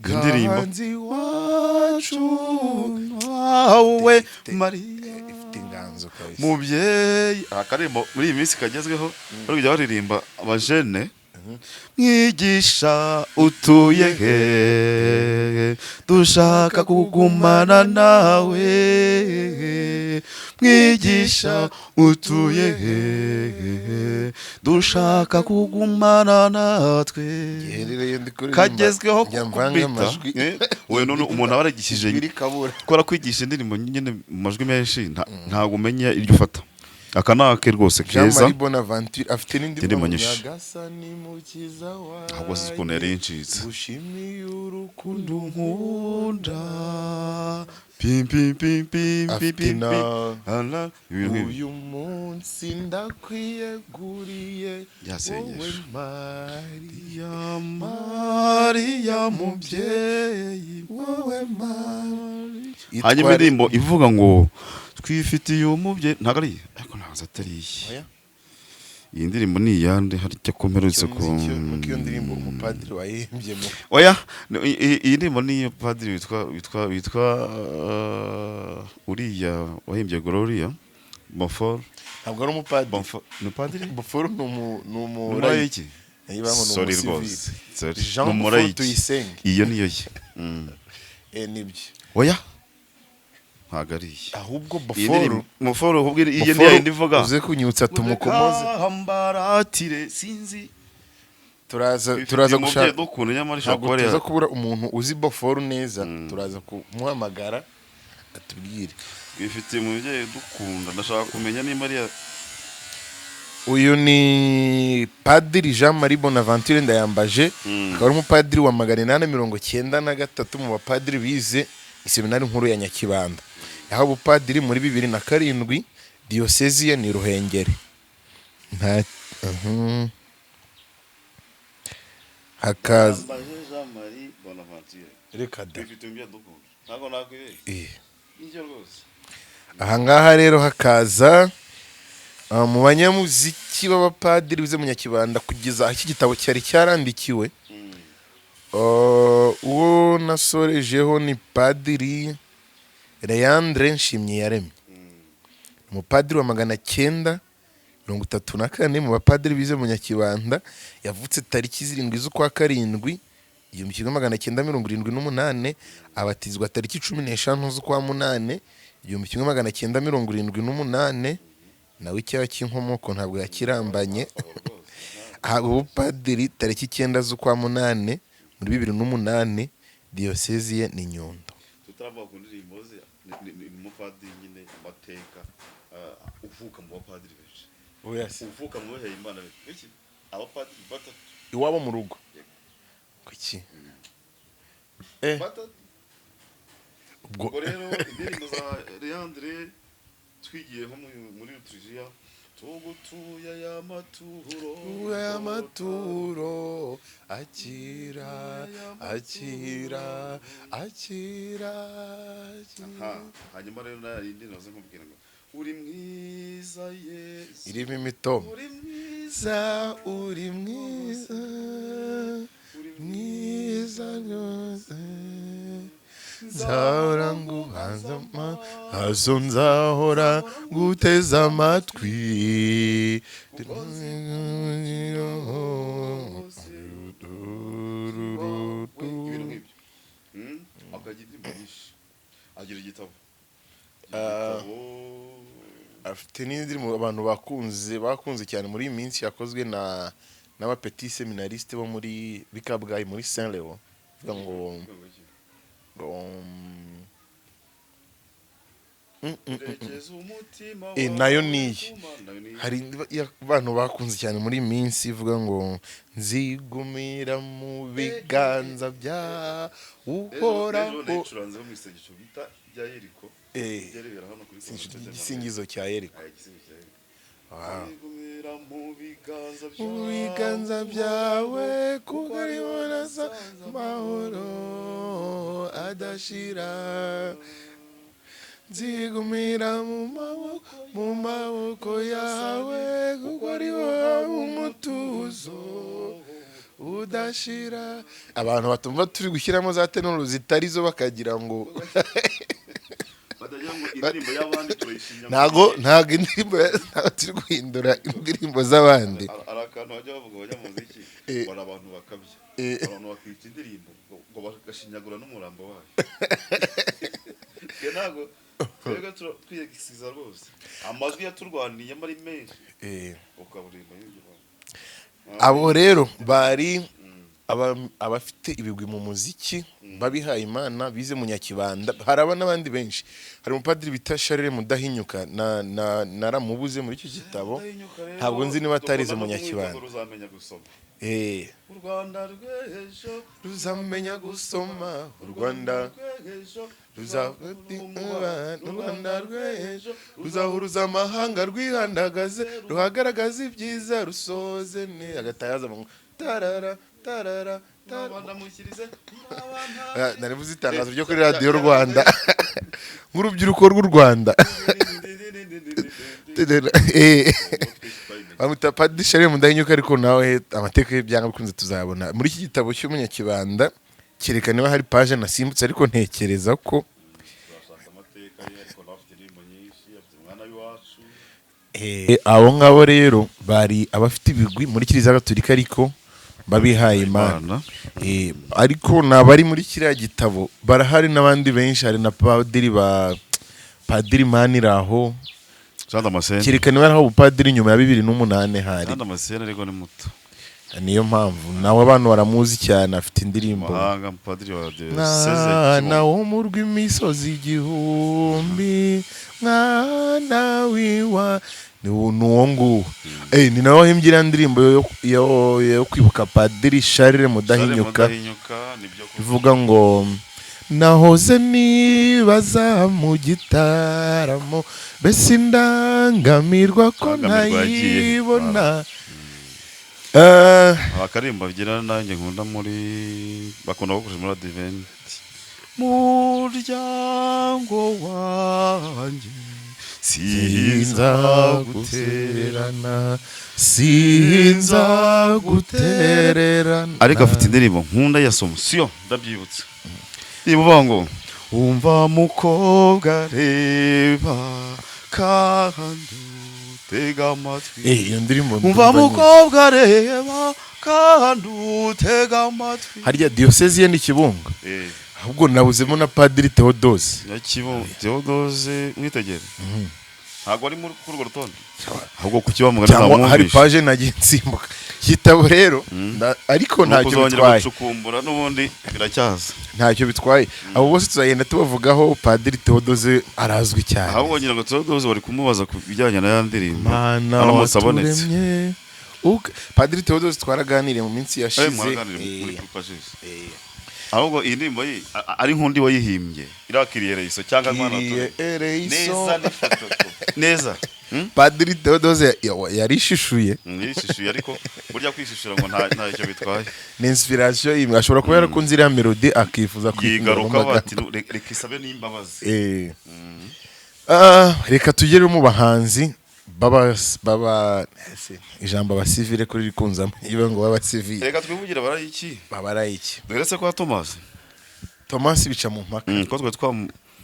ganzi wacu wawe Maria ifite inganzo kabisa mubyeyi akarimo muri iyi minsi kagezweho bari kujya baririmba abajene mwigisha utuye he dushaka kugumana nawe mwigisha utuye he dushaka kugumana natwe kagezweho kubita we none umuntu abaragishije kora kwigisha indirimbo nyine mu majwi menshi ntago umenya iryo ufata akanake rwose keza Jean-Marie Bonaventure afite n'indirimbo nyinshi Nyagasani mukiza wawe ahubwo si ukuntu yari yincitse gushimiye urukundo nkunda pim pim pim pim pim uyu munsi ndakwiyeguriye wowe Maria mubyeyi wowe Maria. hanyuma indirimbo ivuga ngo twifitiye umubyeyi ntabwo ari ariko ntazo atari iyi ndirimbo ni iyande hari icyo komperutse ko iyo ndirimbo umupadiri wayihimbye mu oya iyi ndirimbo ni padiri witwa uriya wahimbye Gloria Bonfort ntabwo ari umupadiri ni padiri Bonfort ni umurayiki sorry rwose Jean Bonfort Tuyisenge iyo niyo ye nibyo oya hagariye ahubwo Bonfort ahubwo iyo niyo ndivuga uze kunyutsa tumukomoze hambaratire sinzi turaza gushaka dukuntu nyamara ntabwo tuza kubura umuntu uzi Bonfort neza turaza kumuhamagara atubwire twifitiye umubyeyi dukunda ndashaka kumenya nimba ari uyu ni padiri Jean-Marie Bonaventure Ndayambaje akaba ari umupadiri wa 893 mu bapadiri bize iseminari nkuru ya Nyakibanda yahawe ubupadiri muri 2007 diyosezi ye ni Ruhengeri. Hakaza Jean-Marie Bonaventure reka da twifitiye umubyeyi dukunda ntabwo nakwibeshya n'icyo rwose. aha ngaha rero hakaza mu banyamuziki b'abapadiri bize mu Nyakibanda kugeza iki gitabo cyari cyarandikiwe uwo nasorejeho ni padiri Leandre Nshimyiyaremye umupadiri wa 934 mu bapadiri bize mu Nyakibanda yavutse tariki 7 z'ukwa karindwi 1978 abatizwa tariki 15 z'ukwa munane 1978 nawe icyaha cy'inkomoko ntabwo yakirambanye ubupadiri tariki 9 z'ukwa munane muri 2008 diyosezi ye ni Nyundo. Tutaravuga ku ndirimbo ze ni umupadiri nyine amateka uvuka mu bapadiri benshi. Uvuka mu bahe Imana benshi. Abapadiri batatu iwabo mu rugo kuki ubwo rero indirimbo za Leandre twigiye nko muri liturgia tugutuye y'amaturo akira hanyuma rero narindi naze nkubwira ngo uri mwiza Yesu irimo imitomo uri mwiza rwose nzahora nguhanze amaso nzahora nguteze amatwi agira igitabo afite n'indirimbo abantu bakunze cyane muri iyi minsi yakozwe n'abapetit seminariste bo muri Bikabwayi muri Saint Léon vuga ngo nayo niyi hari abantu bakunze cyane muri iyi minsi ivuga ngo nzigumira mu biganza bya uhoraho igisingizo cya Yeriko mu biganza byawe kuko ariho nasa amahoro adashira nzigumira mu maboko yawe kuko ariho umutuzo udashira. Abantu batumva turi gushyiramo za tenoro zitari zo bakagira ngo ntago indirimbo turi guhindura indirimbo z'abandi. Arakantu bajya bavuga abanyamuziki bari abantu bakabya abantu bakita indirimbo ngo bagashinyagura n'umurambo wayo ntago twebwe twiyegisiza rwose amajwi yaturwaniye ari menshi ukaburimba abo rero bari abafite ibigwi mu muziki babihaye Imana bize mu Nyakibanda. Haraba n'abandi benshi, hari umupadiri bita Charles Mudahinyuka naramubuze muri icyo gitabo, ntabwo nzi niba atarize mu Nyakibanda. U Rwanda rw'ejo ruzamenya gusoma, u Rwanda rw'ejo ruzahuruza amahanga rwihandagaze ruhagaragaza ibyiza rusoze ne agatayaza mu tarara narivuze itangazo ryo kuri radiyo Rwanda nk'urubyiruko rw'u Rwanda Padiri Charles Mudahinyuka, ariko nawe amateka y'ibyango bikunze tuzabona muri iki gitabo cy'umunyakibanda. Kereka niba hari page nasimbutse, ariko ntekereza ko abo ngabo rero bari abafite ibigwi muri Kiliziya Gatolika ariko babihaye Imana. Ariko nabari muri kiriya gitabo barahari n'abandi benshi, hari na Padiri Maniraho kereka niba ari aho ubupadiri nyuma ya 2008 hari ariko ni muto, niyo mpamvu nawe abantu baramuzi cyane. Afite indirimbo mwana wo mu rw'imisozi igihumbi mwana wiwa ni uwo nguwo. Ni nawe wahimbye indirimbo yo kwibuka Padiri Charles Mudahinyuka ivuga ngo nahoze nibaza mu gitaramo mbese indangamirwa ko ntayibona. Abakarimba bigira nanjye nkunda bakunda gukoresha muri Advent. Muryango wanjye sinzagutererana. Ariko afite indirimbo nkunda ya Somusiyo ndabyibutse, ivuga ngo umva mukobwa reba kandi tega amatwi iyo ndirimbo umva mukobwa reba kandi utega amatwi. harya diyosezi ye ni Kibungo ahubwo nabuzemo na Padiri Theodose ya Kibungo Theodose mwitegere ntabwo ari muri kurwo rutonde ahubwo kukibamuga cyangwa hari page nagiye nsimbuka kitabo rero ariko ntacyo bitwaye gucukumbura n'ubundi biracyaza ntacyo bitwaye abo bose tuzagenda tubavugaho. Padiri Theodose arazwi cyane ahubwo ngira ngo Theodose bari kumubaza ku bijyanye na ya ndirimbo aramutse abonetse. Padiri Theodose twaraganiriye mu minsi yashize ahubwo iyi ndirimbo ari nk'undi wayihimbye irakiriye Reiso cyangwa Mwana neza. Padiri Theodose yarishishuye ariko burya kwishishura ngo ntacyo bitwaye. Ni inspiration imwe ashobora kuba yarakunze iriya melody akifuza kwigaruka bati reka isabe n'imbabazi. Reka tugere mu bahanzi baba ijambo abasivile kuri rikunzamo ibe ngo baba civile. Reka twivugira babarayiki Deretse kwa Thomas bica mu mpaka ko twe twa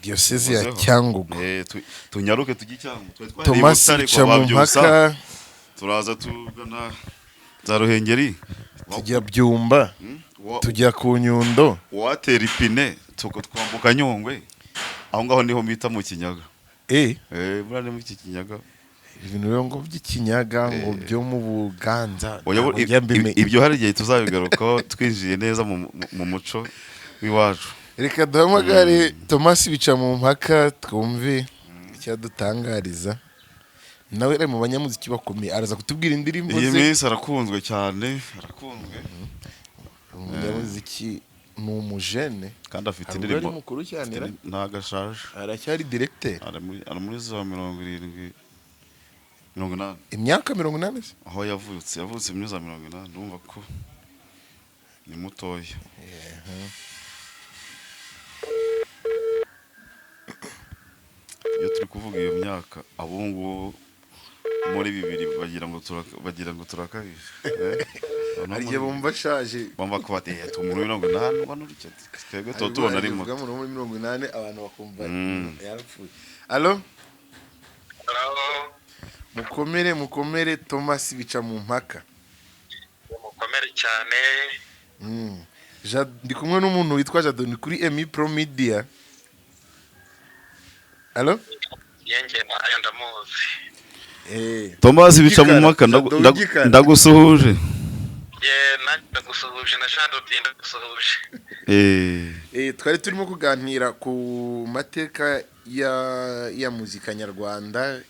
diocese ya Cyangugu tunyaruke tugicyangu Thomas bica mu mpaka turaza tugana za Ruhengeri tujya Byumba tujya ku Nyundo watera ipine twambuka Nyungwe aho ngaho niho mita mu Kinyaga. Burane mu Kinyaga ibintu rero ngo by'ikinyaga ngo byo mu Buganza ibyo hari igihe tuzabigarukaho twinjiye neza mu muco w'iwacu. Reka duhamagare Thomas bica mu mpaka twumve icyadutangariza nawe ari mu banyamuziki bakomeye araza kutubwira indirimbo ze. Iyi minsi arakunzwe cyane umunyamuziki ni umujene kandi afite indirimbo mukuru cyane ntagashaje aracyari directeur ari muri za 70 imyaka 80 aho yavutse muri za 80 ndumva ko ni mutoya. Iyo turi kuvuga iyo myaka abungu muri 2000 bagira ngo turakabije ariye bumva shaje bumva ko bateye tumuri 80 banurike twebwe tubona ari mu muri 80 abantu bakumva yarapfuye. Allo mukomere Thomas bica mu mpaka mukomere cyane. Ndi kumwe n'umuntu witwa Jado ni kuri Emi Pro Media. Allo yenge nayo ndamuzi. Thomas bica mu mpaka ndagusuhuje. Ndagusuhuje na Jado ndagusuhuje. Twari turimo kuganira ku mateka ya muzika nyarwanda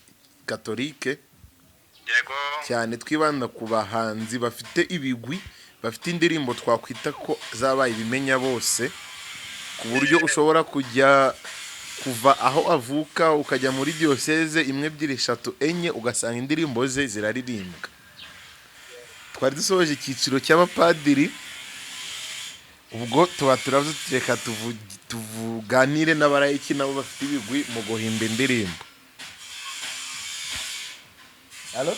Katolike cyane twibanda ku bahanzi bafite ibigwi bafite indirimbo twakwita ko zabaye ibimenya bose ku buryo ushobora kujya kuva aho avuka ukajya muri diocese 1 2 3 4 ugasanga indirimbo ze ziraririmbwa. Twari dusoje icyiciro cy'abapadiri ubwo turavuze reka tuvuganire n'abarayiki nabo bafite ibigwi mu guhimba indirimbo. Allo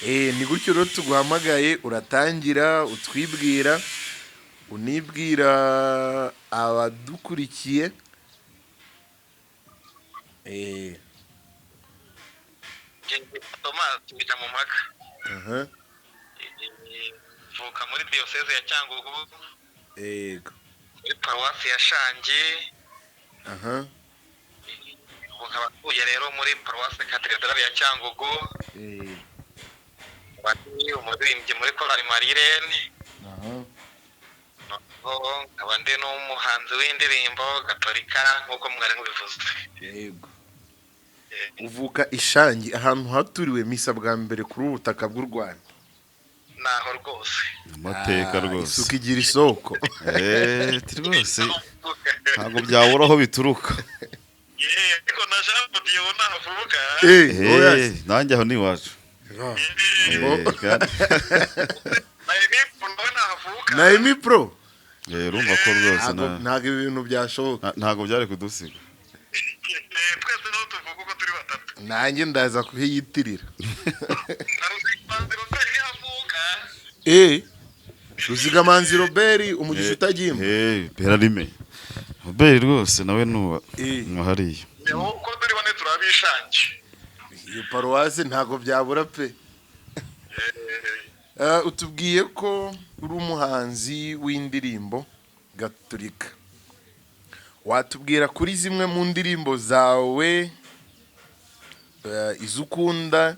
ni gutyo rero tuguhamagaye uratangira utwibwira unibwira abadukurikiye. Thomas bica mu mpaka vuka muri diocese ya Cyangugu muri paruwasi ya Shangi nkaba tuye rero muri paruwasi katedrali ya Cyangugu bati umuririmbyi muri korali Marirene nkaba ndi n'umuhanzi w'indirimbo gatolika nk'uko mwari mubivuze. Uvuka Ishangi ahantu haturiwe misa bwa mbere kuri ubutaka bw'u Rwanda. Naho rwose amateka rwose isuka igira isoko. Rwose ntabwo byabura aho bituruka. Yego na Jambo Diyo navuka. Nanjye aho ni iwacu. Naimi Pro. Urumva ko rwose ntabwo ibintu byashoboka. Ntabwo byari kudusiga. Twese no tuvuga uko turi batatu. Nanjye ndaza kuhiyitirira. Ruzigamanzi Robert umugisha utagimba. Berarime. Robert rwose nawe nuwa hariya. Uko turi bane bishangi. iyo paruwasi ntago byabura pe. Utubwiye ko uri umuhanzi w'indirimbo gatolika, watubwira kuri zimwe mu ndirimbo zawe izo ukunda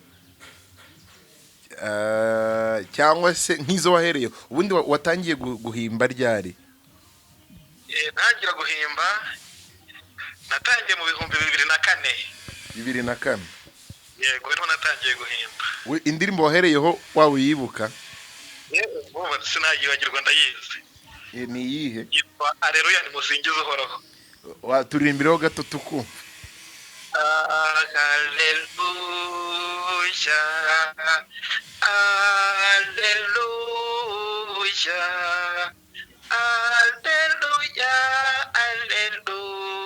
cyangwa se nk'izo wahereyeho, ubundi watangiye guhimba ryari? Ntangira guhimba natangiye mu bihumbi 2004. 2004? Yego, niho natangiye guhimba. Indirimbo wahereyeho waba uyibuka? Ubu sinayibagirwa, ndayizi. Ni iyihe? Yitwa Alleluya nimusingize uhoraho. Waturirimbiraho gato tukumva. Alleluya, Alleluya, Alleluya, Alleluya, Alleluya,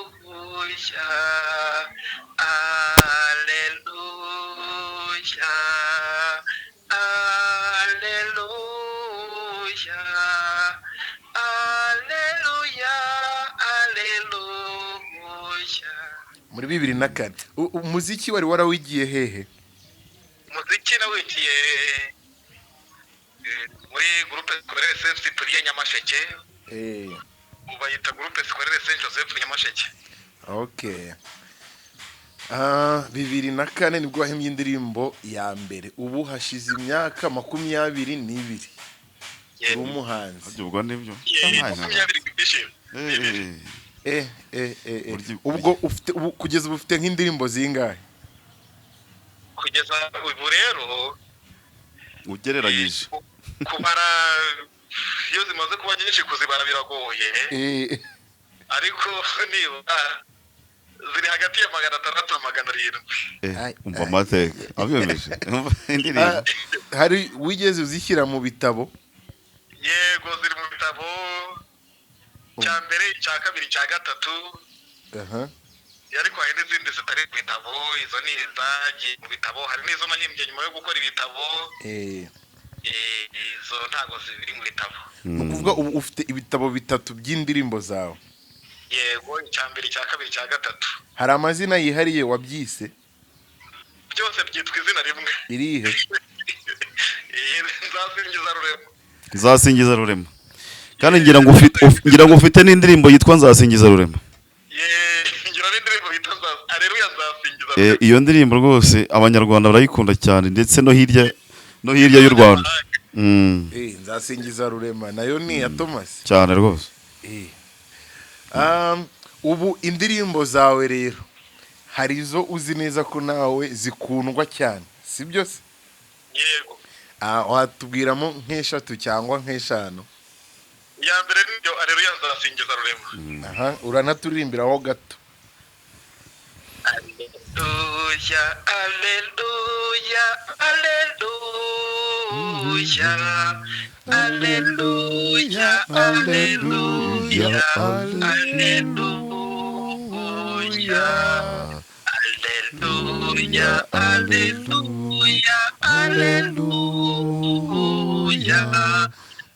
Alleluya, Alleluya, Alleluya. Muri 2004 umuziki wari warawigiye hehe? Umuziki nawigiye muri groupe scolaire Saint Cyprien Nyamasheke. Ubayita groupe scolaire Saint Joseph Nyamasheke. Okay. 2004 nibwo wahimye indirimbo ya mbere. Ubu hashize imyaka 22 uri umuhanzi. Ubwo nibyo. Ubwo ufite kugeza ubu ufite nk'indirimbo zingahe? Kugeza ubu rero ugereranyije kumara iyo zimaze kuba nyinshi kuzibara biragoye, ariko niba ziri hagati ya 600 na 700. Umva amateka abiyemeje indirimbo. Hari wigeze uzishyira mu bitabo? Yego, ziri mu bitabo, cya mbere, cya kabiri, cya gatatu. Ariko hari n'izindi zitari mu bitabo, izo ni izagiye mu bitabo. Hari n'izo nahimbye nyuma yo gukora ibitabo. Izo ntago ziri mu bitabo. Ni ukuvuga ubu ufite ibitabo 3 by'indirimbo zawe? Yego, icya mbere, icya kabiri, icya gatatu. Hari amazina yihariye wabyise? Byose byitwa izina rimwe. Irihe? Nzasingiza Rurema. Nzasingiza Rurema. Kandi ngira ngo ufite n'indirimbo yitwa Nzasingiza Rurema. Ngira n'indirimbo yitwa Alleluya Nzasingiza Rurema. Iyo ndirimbo rwose abanyarwanda barayikunda cyane, ndetse no hirya y'u Rwanda. Nzasingiza Rurema nayo ni ya Thomas cyane rwose. Ubu indirimbo zawe rero hari izo uzi neza ko nawe zikundwa cyane, si byo se? Yego. Watubwiramo nk'eshatu cyangwa nk'eshanu? Ya mbere niyo Alleluya Nzasingiza Rurema. Uranaturirimbiraho gato. Alleluya, Alleluya, Alleluya, Alleluya, Alleluya, Alleluya, Alleluya, Alleluya,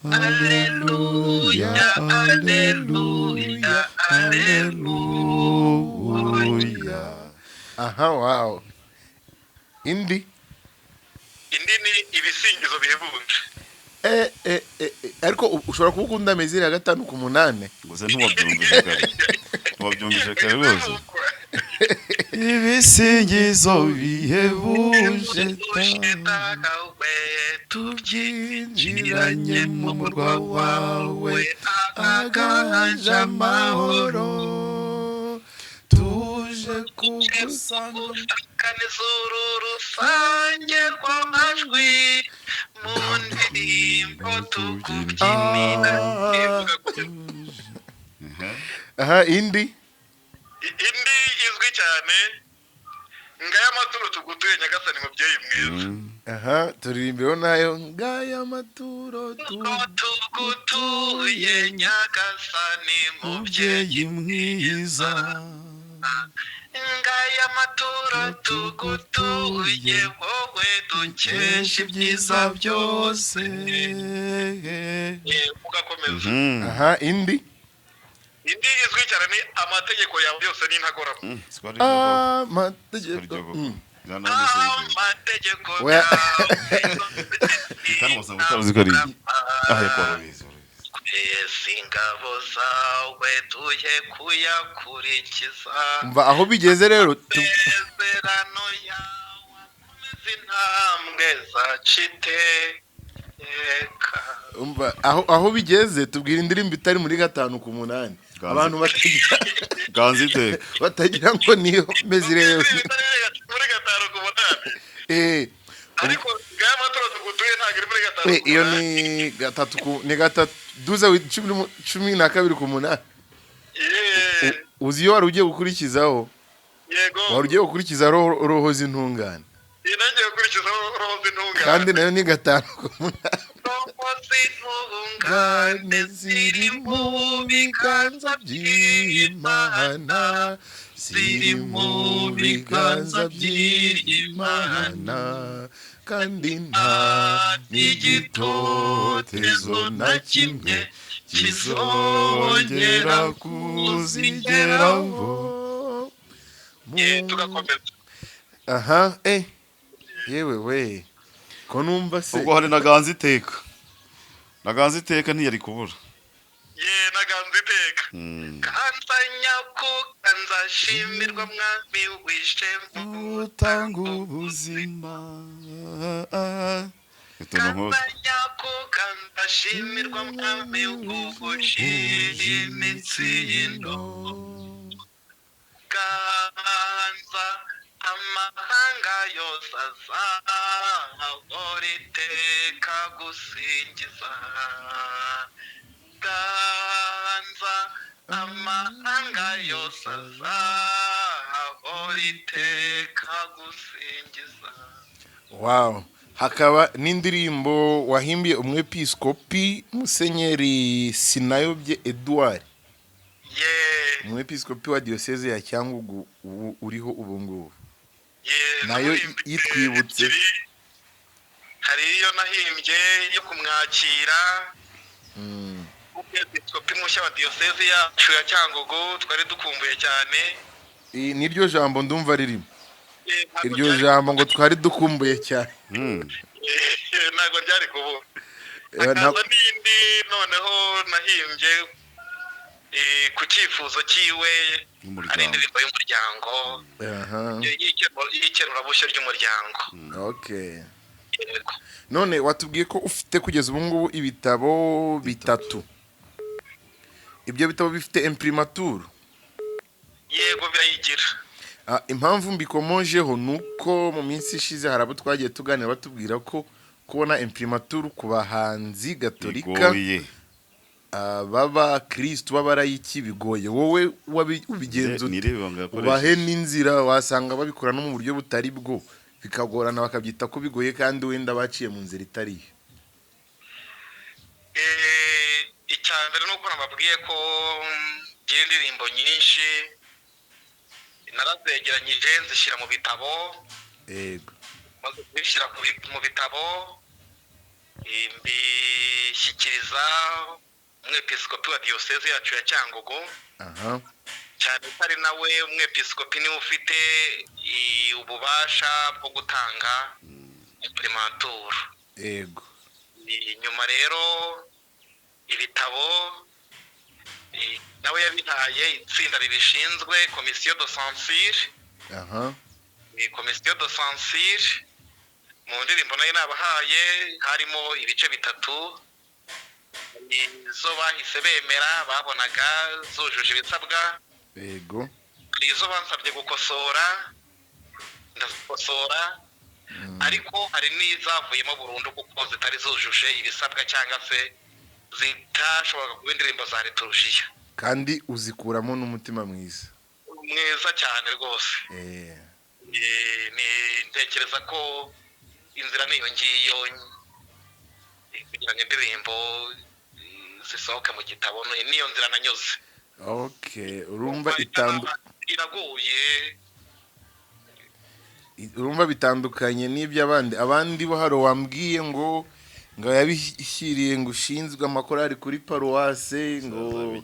Alleluya, Alleluya, Alleluya, Alleluya. Wow. Indi ni ibisingizo bihebuje. Ariko ushobora kubukunda amezire ya 5 ku 8. Gusa ntiwabyumvise kare rwose. Ibisingizo bihebuje tubyinjiranye mu murwa wawe, agahanje amahoro, tuje kugusanga kanizuru rusange rw'amajwi mu ndirimbo tukubyinira. Indi izwi cyane, ngaya amaturo tugutuye Nyagasani mubyeyi mwiza. Turirimbeho nayo, ngaya amaturo tugutuye Nyagasani mubyeyi mwiza. Ngaya amaturo tugutuye wowe dukesha ibyiza byose. Ugakomeza. Indi indi izwi cyane ni amategeko yawe yose n'intagorama. amategeko Amategeko Oya. Kandi wasanga utazi ko ari twese ingabo zawe tuye kuyakurikiza. umva aho bigeze rero Amasezerano yawe akomeza intambwe zacu iteka. umva aho bigeze tubwira indirimbo itari muri 5-8 abantu ganzi iteka batagira ngo niyo meze rero Muri 5-8. Ariko gaya matora tugutuye ntabwo iri muri 5-8. iyo ni 12-8 uzi iyo wari ugiye gukurikizaho Yego. wari ugiye gukurikiza roho z'intungane Nagiye gukurikiza roho z'intungane. kandi nayo ni 5-8 Roho z'intungane ziri mu biganza by'Imana, ziri mu biganza by'Imana kandi nta n'igitotezo na kimwe kizongera kuzigeraho. tugakomeza. Aha yewe we ko numva se ubwo hari na ganzi iteka ntiyari kubura Naganze iteka. Kanzanya ko kanzashimirwa mwami w'ishema utanga ubuzima kanzanya ko kanzashimirwa mwami w'ugushira imitsindo ganza amahanga yose azahora iteka gusingiza ganza amahanga yose azahora iteka gusingiza. wow hakaba n'indirimbo wahimbiye umwepiskopi Musenyeri Sinayobye Edouard umwepiskopi wa diocese ya Cyangugu uriho ubu ngubu nayo yitwibutse. Hari iyo nahimbye yo kumwakira umwepiskopi mushya wa diocese yacu ya Cyangugu twari dukumbuye cyane. Niryo jambo ndumva ririmo iryo jambo ngo twari dukumbuye cyane ntabwo ryari kubura. Hakaza n'indi noneho nahimbye ku cyifuzo cyiwe ari indirimbo y'umuryango y'ikenurabushyo ry'umuryango. Okay. None watubwiye ko ufite kugeza ubu ngubu ibitabo 3. Ibyo bitabo bifite imprimatur? Yego birayigira. Impamvu mbikomojeho nuko mu minsi ishize harabo twagiye tuganira batubwira ko kubona imprimatur ku bahanzi gatolika baba Kristo babarayiki bigoye. Wowe ubigenza ubahe n'inzira wasanga babikora no mu buryo butari bwo bikagorana bakabyita ko bigoye kandi wenda baciye mu nzira itari. Icyambere nuko nababwiye ko ngira indirimbo nyinshi narazegeranyije nzishyira mu bitabo. Yego. Maze kubishyira mu bitabo mbishyikiriza umwepiskopi wa diocese yacu ya Cyangugu. Cyane ari nawe umwepiskopi niwe ufite ububasha bwo gutanga imprimatur. Yego. Nyuma rero ibitabo nawe yabihaye itsinda ribishinzwe komisiyo de censure. Komisiyo de censure mu ndirimbo nayo nabahaye harimo ibice 3 izo bahise bemera babonaga zujuje ibisabwa. Yego. Izo bansabye gukosora ndakosora ariko hari n'izavuyemo burundu kuko zitari zujuje ibisabwa cyangwa se zitashobora kuba indirimbo za liturujia kandi uzikuramo n'umutima mwiza cyane rwose. Ni ntekereza ko inzira niyo ngiyo kugira ngo indirimbo zisohoke mu gitabo niyo nzira nanyuze. Okay, urumva urumva bitandukanye n'ibyo abandi bo haro wambwiye ngo yabishyiriye ngo ushinzwe amakorari kuri paruwase ngo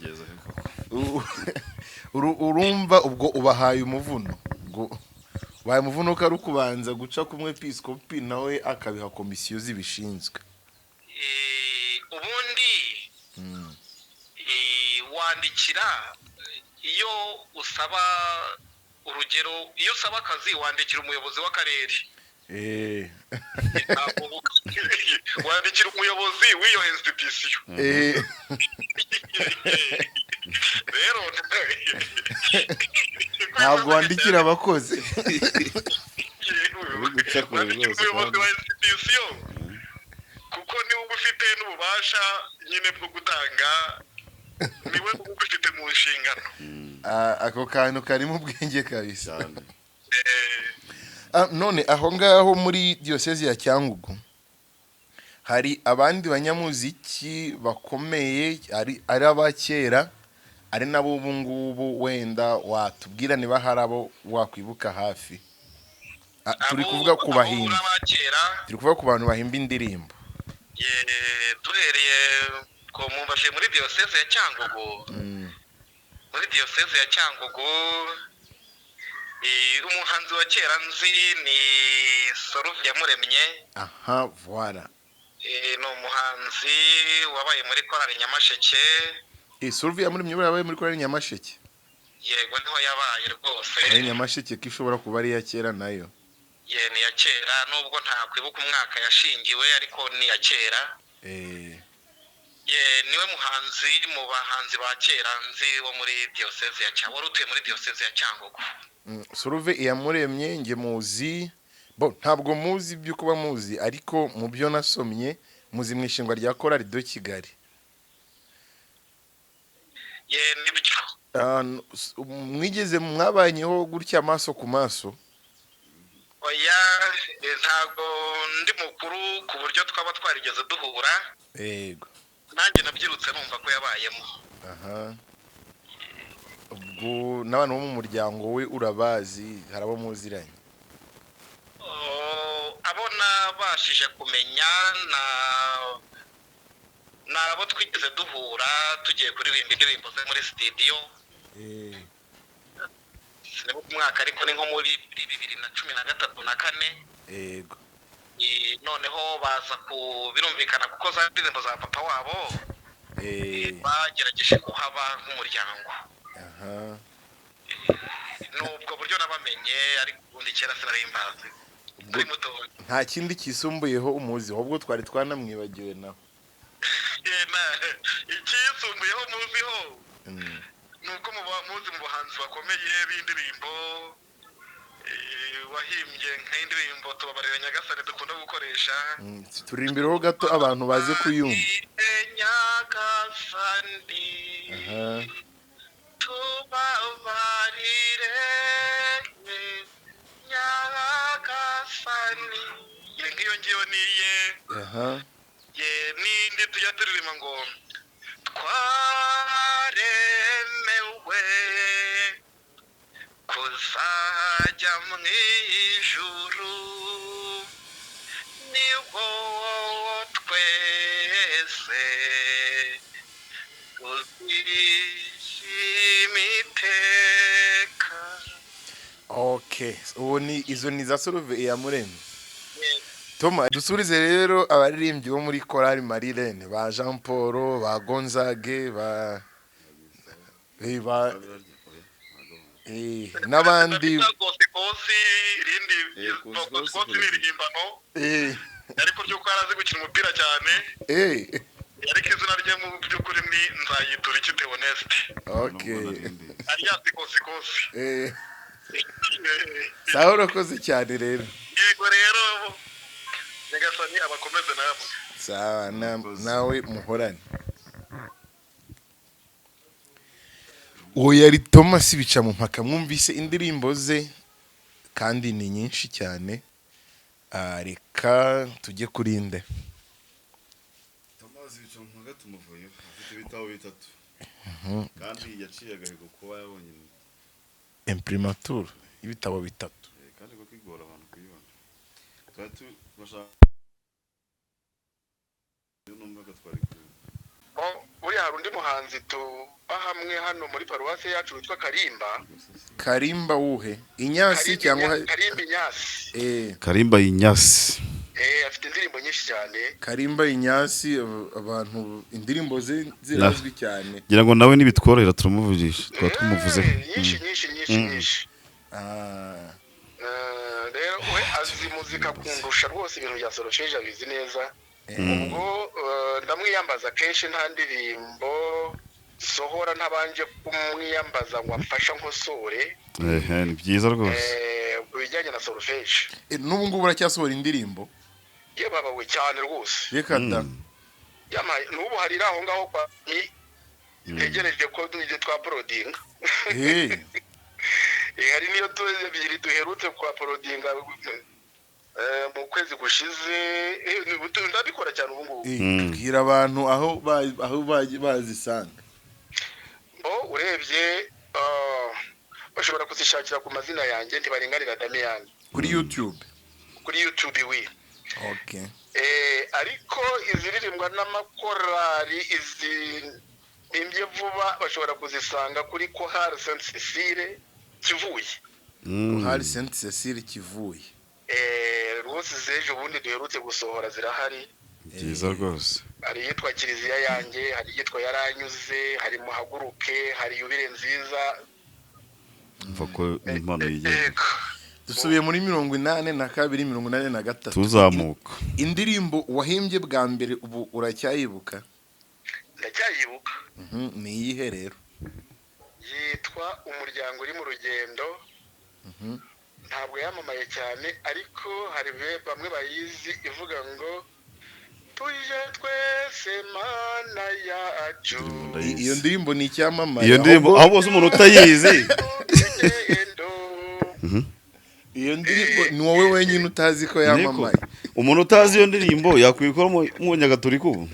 urumva ubwo ubahaye umuvuno ubwo ubahaye umuvuno ko ari ukubanza guca kumwe episkopi nawe akabiha komisiyo zibishinzwe. Ubundi wandikira iyo usaba urugero, iyo usaba akazi wandikira umuyobozi w'akarere, wandikira umuyobozi w'iyo institution. Rero ntabwo wandikira abakozi. wandikira umuyobozi wa institution kuko niwe uba ufite n'ububasha nyine bwo gutanga, niwe uba ufite mu nshingano. Ako kantu karimo ubwenge kabisa. None aho ngaho muri diyosezi ya Cyangugu hari abandi banyamuziki bakomeye ari abakera ari nabo ubu ngubu wenda watubwira niba hari abo wakwibuka hafi? Turi kuvuga ku bahimbi, turi kuvuga ku bantu bahimba indirimbo. Duhereye ko mubashe muri diyosezi ya Cyangugu, muri diyosezi ya Cyangugu umuhanzi wa kera nzi ni Soruve Yamuremye. Aha, voilà. Ni umuhanzi wabaye muri korali Nyamasheke. Soruve Yamuremye yabaye muri korali Nyamasheke? Yego, niho yabaye rwose. Nyamasheke ko ishobora kuba ari iya kera nayo? Ni iya kera, nubwo nta kwibuka umwaka yashingiwe, ariko ni iya kera. Niwe muhanzi mu bahanzi ba kera nzi wo muri diyosezi ya Cyangugu, wari utuye muri diyosezi ya Cyangugu. Soruve Yamuremye nge muzi, ntabwo muzi by'uko bamuzi, ariko mu byo nasomye muzi mu ishingwa rya korali do Kigali. Nibyo. Mwigeze mwabanyeho gutya amaso ku maso? Oya, ntabwo ndi mukuru ku buryo twaba twarigeze duhura. Yego. Nanjye nabyirutse numva ko yabayemo. Aha. Ubwo n'abantu bo mu muryango we urabazi, harabo muziranye? Abo nabashije kumenya nabo twigeze duhura tugiye kuririmba indirimbo ze muri studio. Sinibuka umwaka, ariko ni nko muri 2013 na 4. Yego. Noneho baza birumvikana kuko za ndirimbo za papa wabo bagerageje kuhaba nk'umuryango. Aha. Nubwo buryo nabamenye, ariko ubundi kera sinarimbazi. Nta kindi kisumbuyeho umuzi, ahubwo twari twanamwibagiwe naho. Ikisumbuyeho muziho nuko muzi mu bahanzi bakomeye b'indirimbo, wahimbye nk'indirimbo Tubabarire Nyagasani dukunda gukoresha. Turirimbireho gato abantu baze kuyumva. Nyagasani, tubabarire Nyagasani. Nk'iyo ngiyo niye. Nindi tujya turirimba ngo twaremewe kuzajya mu ijuru, ni wowe twese tuzishima iteka. Okay, ubu izo ni za Soruve Yamuremye. Toma, dusurize rero abaririmbyi bo muri korali Marilene, ba Jean Paul, ba Gonzague, n'abandi. Ariko ryuko arazi gukina umupira cyane. Ariko izina rye mu by'ukuri ni Nzayitura iki Theoneste. Okay. Alias Kosikosi. Sawa, urakoze cyane rero. Yego rero Nyagasani abakomeze namwe. Sawa, nawe muhorane. Uwo yari Thomas Bicamumpaka, mwumvise indirimbo ze kandi ni nyinshi cyane. Reka tujye kurinde. Thomas Bicamumpaka tumuvuye afite ibitabo bitatu. Kandi yaciye agahigo kuba yabonye imprimatur ibitabo bitatu. Kandi ko kwigora abantu kuyibona. Bashaka uri hari undi muhanzi hamwe hano muri paruwasi yacu witwa Karimba. Karimba wuhe Inyasi cyangwa Karimba Inyasi. Karimba Inyasi. Afite indirimbo nyinshi cyane. Karimba Inyasi abantu indirimbo ze zirazwi cyane. Ngira ngo nawe nibitworohera turamuvugisha twatumuvuze. Nyinshi. Rero we azi muzika kundusha rwose ibintu bya Solfège abizi neza. Ubwo ndamwiyambaza kenshi nta ndirimbo sohora ntabanje kumwiyambaza ngo amfasha nkosore. Ni byiza rwose. Bijyanye na Solfège. N'ubu ngubu uracyasohora indirimbo? Ye baba we cyane rwose. Reka da. N'ubu hari aho ngaho kwa ntegereje ko tuje twa prodinga. Hari niyo ebyiri duherutse kwa prodinga mu kwezi gushize. Ndabikora cyane ubu ngubu. Bwira abantu aho bazisanga. Urebye bashobora kuzishakira ku mazina yanjye ntibarenganira Damiyani kuri YouTube. Kuri YouTube we. Okay. Ariko iziririmbwa n'amakorali imbye vuba bashobora kuzisanga kuri Chorale Sainte Cécile Kivuye. Chorale Sainte Cécile Kivuye. Rwose zejo bundi duherutse gusohora zirahari. Byiza rwose. Hari yitwa Kiliziya yanjye, hari yitwa Yaranyuze, hari Muhaguruke, hari Yubire Nziza. Mfako impano yigiye. Dusubiye muri 82 83 tuzamuka. Indirimbo wahimbye bwa mbere ubu uracyayibuka? Ndacyayibuka. Ni iyihe rero? Yitwa Umuryango uri mu rugendo. Ntabwo yamamaye cyane ariko hari bamwe bayizi ivuga ngo tuje twese mana yacu. Iyo ndirimbo ni icyamamaye. Iyo ndirimbo aho bose umuntu utayizi. Iyo ndirimbo ni wowe wenyine utazi ko yamamaye. Umuntu utazi iyo ndirimbo yakwikora mu Nyagatolika ubu.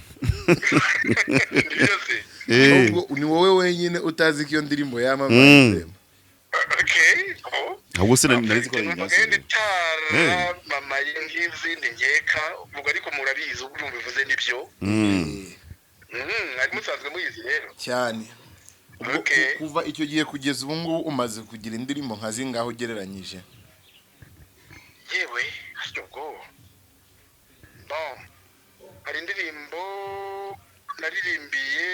Ni wowe wenyine utazi ko iyo ndirimbo yamamaye. Ahubwo se narizi ko Inyasi. Mamaye nk'izindi nkeka ubwo ariko murabizi ubwo bivuze nibyo. Ari musanzwe muyizi rero. Cyane. Kuva icyo gihe kugeza ubu ngubu umaze kugira indirimbo nka zingaho ugereranyije? Yewe ubwo hari indirimbo naririmbiye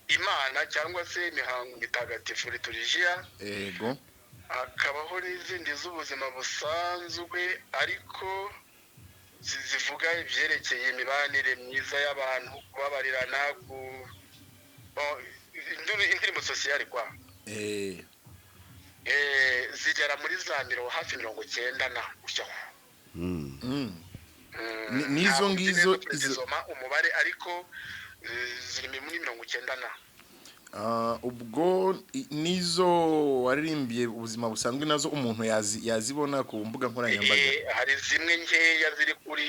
Imana cyangwa se imihango mitagatifu liturujia. Yego. Hakabaho n'izindi z'ubuzima busanzwe ariko zivuga ibyerekeye imibanire myiza y'abantu, kubabarirana, indirimbo sociale kwa. Zigera muri za hafi 90 na gutyaho. Nizo ngizo izoma umubare ariko ziri muri 90 na. Ubwo nizo waririmbiye ubuzima busanzwe nazo umuntu yazibona ku mbuga nkoranyambaga. Hari zimwe nkeya ziri kuri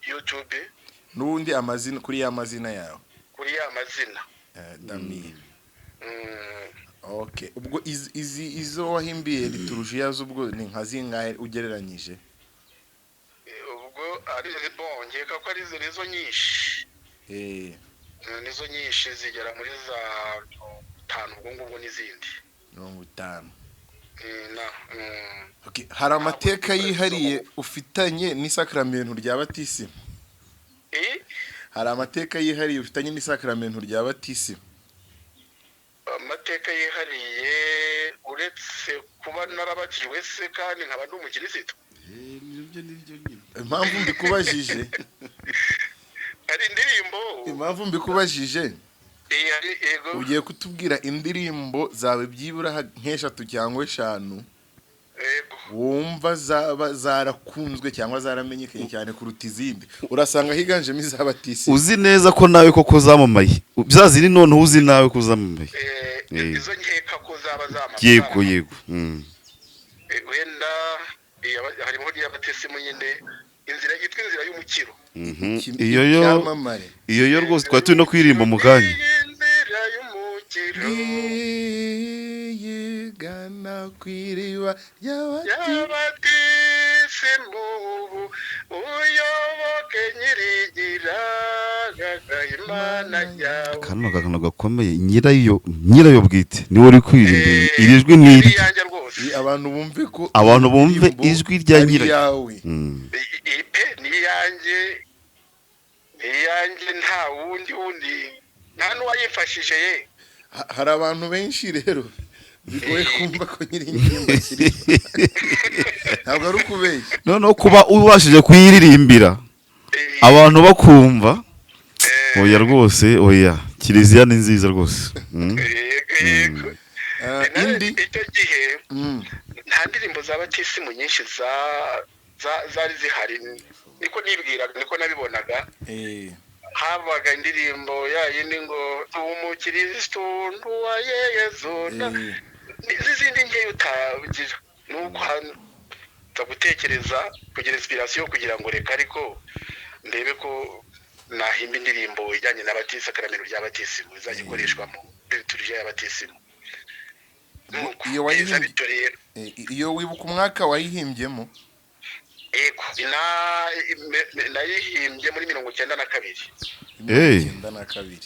YouTube. N'undi amazina kuri ya mazina yawe. Kuri ya mazina. Dami. Okay. Ubwo izo wahimbiye liturujia z'ubwo ni nka zingahe ugereranyije? Ubwo ari nkeka ko ari zo nyinshi. Nizo nyinshi zigera muri za 5 ubwo ngubwo n'izindi 50. Okay, hari amateka yihariye ufitanye n'isakramento rya batisi? Hari amateka yihariye ufitanye n'isakramento rya batisi? Amateka yihariye uretse kuba narabatijwe se kandi nkaba ndi umukirisitu. Impamvu mbikubajije hari indirimbo. Impamvu mbikubajije ugiye kutubwira indirimbo zawe byibura nk'eshatu cyangwa 5 wumva zarakunzwe cyangwa zaramenyekanye cyane kuruta izindi, urasanga higanjemo izabatisi. Uzi neza ko nawe koko zamamaye byaziri none uzi nawe ko zamamaye. Izo nkeka ko zaba zamamaye. Yego. Wenda harimo y'abatisi mu yinde inzira yitwa inzira y'umukiro. Iyo yo rwose twari turi no kwirimba mu kanya. Inzira y'umukiro yigana kwiriba y'abatisi mu uyoboke nyirigira imana yawe kano kakano gakomeye nyirayo bwite niwe uri kwirimbira iri jwi ni iri irye yanjye rwose abantu bumve ko abantu bumve indirimbo ijwi rya ari nyirayo iyawe. ipe ni iyanjye nta wundi nta n'uwayifashije ye. Hari abantu benshi rero bigoye kumva ko nyiri indirimbo akiri ntabwo ari ukubeshya. noneho kuba ubashije kuyiririmbira abantu bakumva oya rwose oya kiliziya ni nziza rwose. Yego. Indi icyo gihe nta ndirimbo za batisimu nyinshi zari zihari, niko nibwiraga, niko nabibonaga. Habaga indirimbo yayindi ngo umukirisitu ntuwa Yezu n'izindi nkeya utagira, nuko nza gutekereza kugira inspiration kugira ngo reka ariko ndebe ko nahimba indirimbo ijyanye n'abatisakaramentu rya batisimu izajya ikoreshwa mu liturujia ya batisimu. iyo wibuka umwaka wayihimbyemo? Ego nayihimbye muri 92. 92.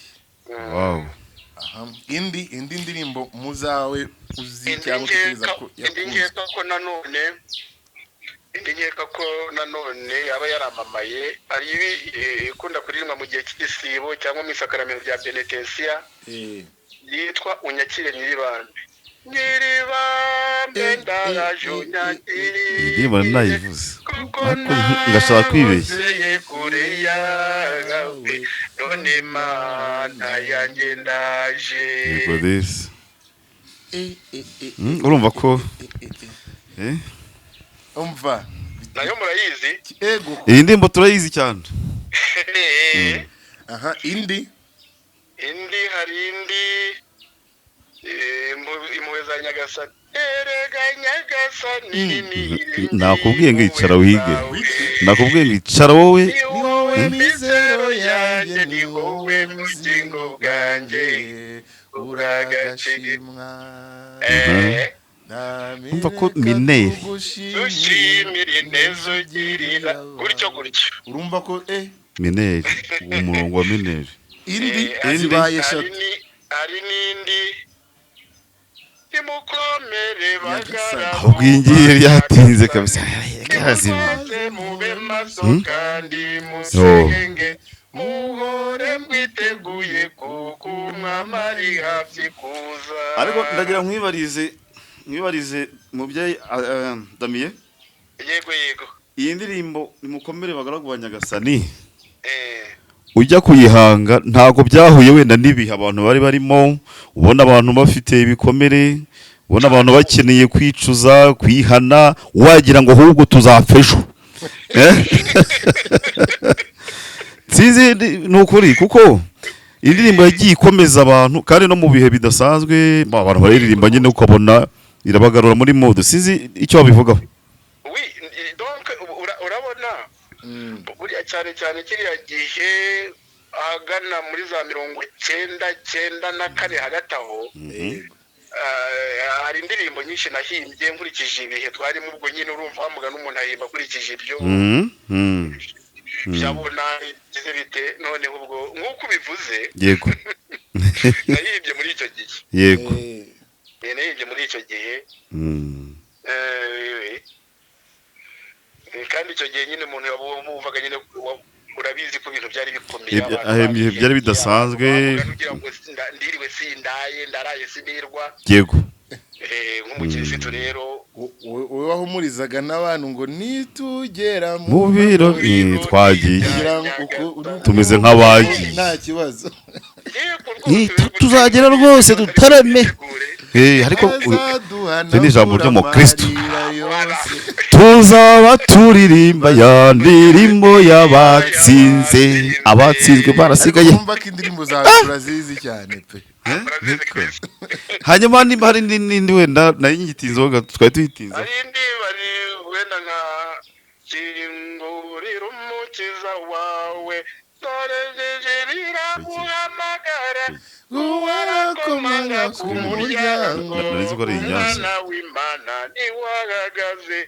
Wow. Indi ndirimbo muzawe uzi cyangwa utekereza ko indi nkeka ko nanone yaba yaramamaye ari ikunda kuririmba mu gihe cy'igisibo cyangwa mu isakaramento rya Benetensiya yitwa unyakire nyiribambe ndaraje unyakire. Ndirimbo nayivuze ariko ngashaka kwibeshya kure yawe none mana yanjye ndaje. urumva ko umva nayo murayizi? Ego. iyi ndirimbo turayizi cyane. Indi hari indi impuhwe za Nyagasani erega Nyagasani nakubwiye ngo icara wige, nakubwiye ngo icara wowe, ni wowe mizero yanjye, ni wowe bugingo bwanjye uragashimwa. umva ko mineri dushimire neza ugirira gutyo. urumva ko mineri umurongo wa mineri. indi zibaye eshatu. hari n'indi imukomere bagara ahubwo iyi ngiyi byatinze kabisa. mube maso kandi musenge muhore mwiteguye kuko umwami ari hafi kuza. ariko ndagira mwibarize mubyeyi Damiye. Yego. iyi ndirimbo nimukomere bagaragu ba Nyagasani ujya kuyihanga ntago byahuye wenda n'ibihe abantu bari barimo, ubona abantu bafite ibikomere, ubona abantu bakeneye kwicuza kwihana, wagira ngo ahubwo tuzapfejo. Sinzi ni ukuri kuko indirimbo yagiye ikomeza abantu kandi no mu bihe bidasanzwe abantu bariririmba nyine ukabona irabagarura muri mode. Sinzi icyo wabivugaho. donc urabona buriya cyane kiriya gihe ahagana muri za 1994 hagati aho hari indirimbo nyinshi nahimbye nkurikije ibihe twarimo. ubwo nyine urumva wamuga n'umuntu ahimba akurikije ibyo byabona igize bite. noneho ubwo nk'uko ubivuze yego nahimbye muri icyo gihe. yego nahimbye muri icyo gihe kandi icyo gihe nyine umuntu wumvaga nyine urabizi ko ibintu byari bikomeye, ibihe byari bidasanzwe, ndiriwe sindaye ndaraye sinirwa. yego nk'umukirisitu rero wowe wahumurizaga n'abantu ngo nitugera mu biro twagiye tumeze nk'abagiye nta kibazo tuzagera rwose dutarame. ariko ni ijambo ryo mu Kristo, tuzaba turirimba ya ndirimbo y'abatsinze, abatsinzwe barasigaye. indirimbo zawe turazizi cyane pe. hanyuma niba hari n'indi wenda nayo nyitinzeho twari tuyitinze. hari indi wenda nka kingurira umukiza wawe Torejeje riramuhamagara uwarakomanga ku muryango Narizi ko ari i Nyanza. umwana w'Imana niwahagaze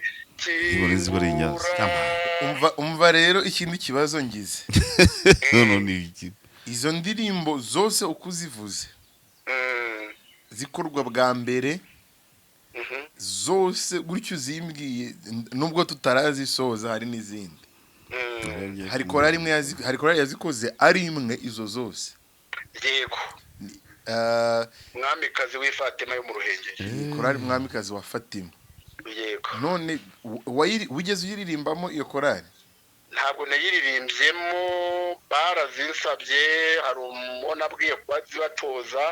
Narizi ko ari i Nyanza. umva rero ikindi kibazo ngize None ni iki? izo ndirimbo zose uko uzivuze zikorwa bwa mbere zose gutyo uzimbwiye nubwo tutarazisoza hari n'izindi hari korali imwe hari korali yazikoze ari imwe izo zose yego mwamikazi w'ifatima yo mu Ruhengeri korali mwamikazi wa Fatima yego none wigeze uyiririmbamo iyo korali ntabwo nayiririmbyemo barazinsabye hari umuntu abwiye kuba zibatoza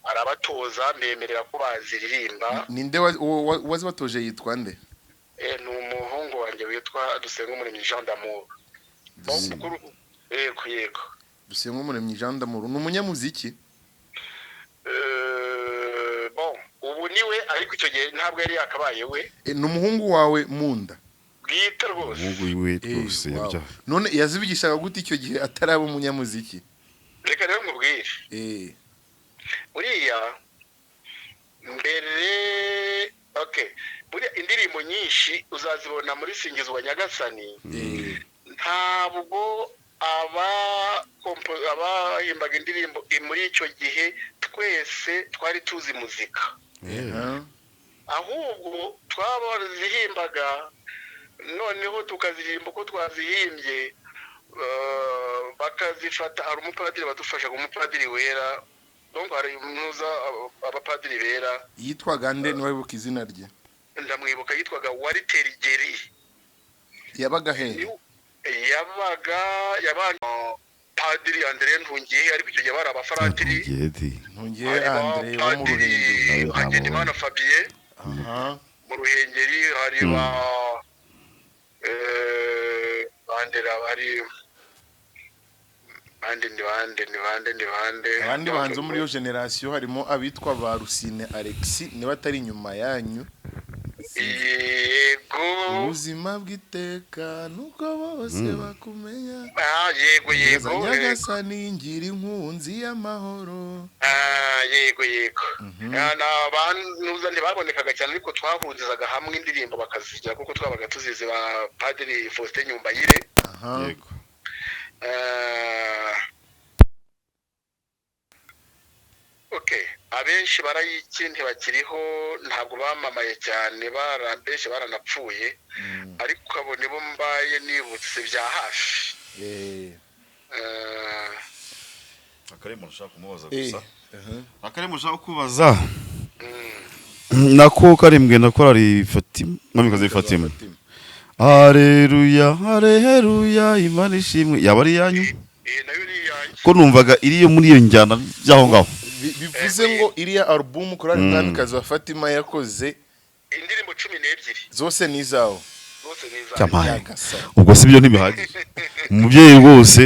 arabatoza mbemerera ko baziririmba ninde wazibatoje yitwa nde ni umuhungu wanjye witwa Dusengumuremyi Jean d'Amour yego Dusengumuremyi Jean d'Amour ni umunyamuziki ubu niwe ariko icyo gihe ntabwo yari yakabaye we ni umuhungu wawe munda bwite rwose Umuhungu wiwe rwose yabyaye. none yazibigishaga gute icyo gihe ataraba umunyamuziki reka rero nkubwire buriya mbere buriya indirimbo nyinshi uzazibona muri Singizwa Nyagasani ntabwo abahimbaga indirimbo muri icyo gihe twese twari tuzi muzika ahubwo twabazihimbaga noneho tukaziririmba uko twazihimbye bakazifata hari umupadiri badufashaga umupadiri wera donc hari muza abapadiri bera yitwaga nde niwe wibuka izina rye ndamwibuka yitwaga Wariterigeri yabaga he yabaga padiri Andre Ntungiye ariko icyo gihe bari abafaratiri Ntungiye Andre wo mu Ruhengeri Hagenimana Fabien mu Ruhengeri hari ba bandera bari abandi bahanze muri iyo generation harimo abitwa ba Rusine Alexis niba atari inyuma yanyu yego ubuzima bw'iteka nuko bose bakumenya yego Nyagasani ngira inkunzi y'amahoro yego abantu ntibabonekaga cyane ariko twahurizaga hamwe indirimbo bakazijya kuko twabaga tuzizi ba Padiri Faustin Nyumbayire Yego. abenshi barayikindi bakiriho ntabwo bamamaye cyane benshi baranapfuye ariko abo nibo mbaye nibutse bya hafi Akarimo nshaka kumubaza gusa. Akarimo nshaka kubaza. Nako karimbwe na korali Fatima. Mwamikazi Fatima. Haleluya, haleluya, Imana ishimwe. Yaba ari yanyu? nayo ni yanjye Ko numvaga iri yo muri iyo njyana byaho ngaho. bivuze ngo iriya album korali mwamikazi wa Fatima yakoze indirimbo 12 zose ni izawe zose neza Cyamaye. Ubwo si byo ntibihagije. Umubyeyi rwose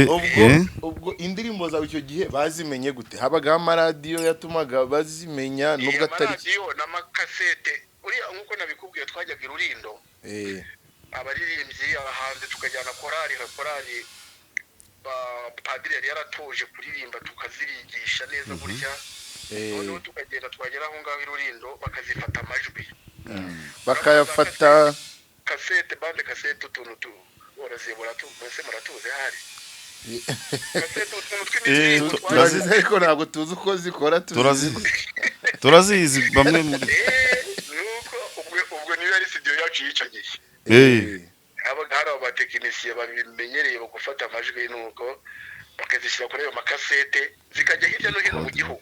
ubwo indirimbo zawe icyo gihe bazimenye gute habagaho amaradiyo yatumaga bazimenya nubwo atari amaradiyo n'amakasete uriya nk'uko nabikubwiye twajyaga i Rulindo abaririmbyi abahanzi tukajyana korali padiri yari yaratoje kuririmba tukazirigisha neza burya noneho tukagenda twagera aho ngaho i Rulindo bakazifata amajwi bakayafata kasete bande kasete utuntu urazibura mwese muratuze hari kasete utuntu tw'imizingo turazizi ariko ntabwo tuzi uko zikora turazizi bamwe nuko ubwo niyo yari studio yacu y'icyo gihe habaga hari abatekinisiye babimenyereye gufata amajwi nuko bakazishyira kuri ayo makasete zikajya hirya no hino mu gihugu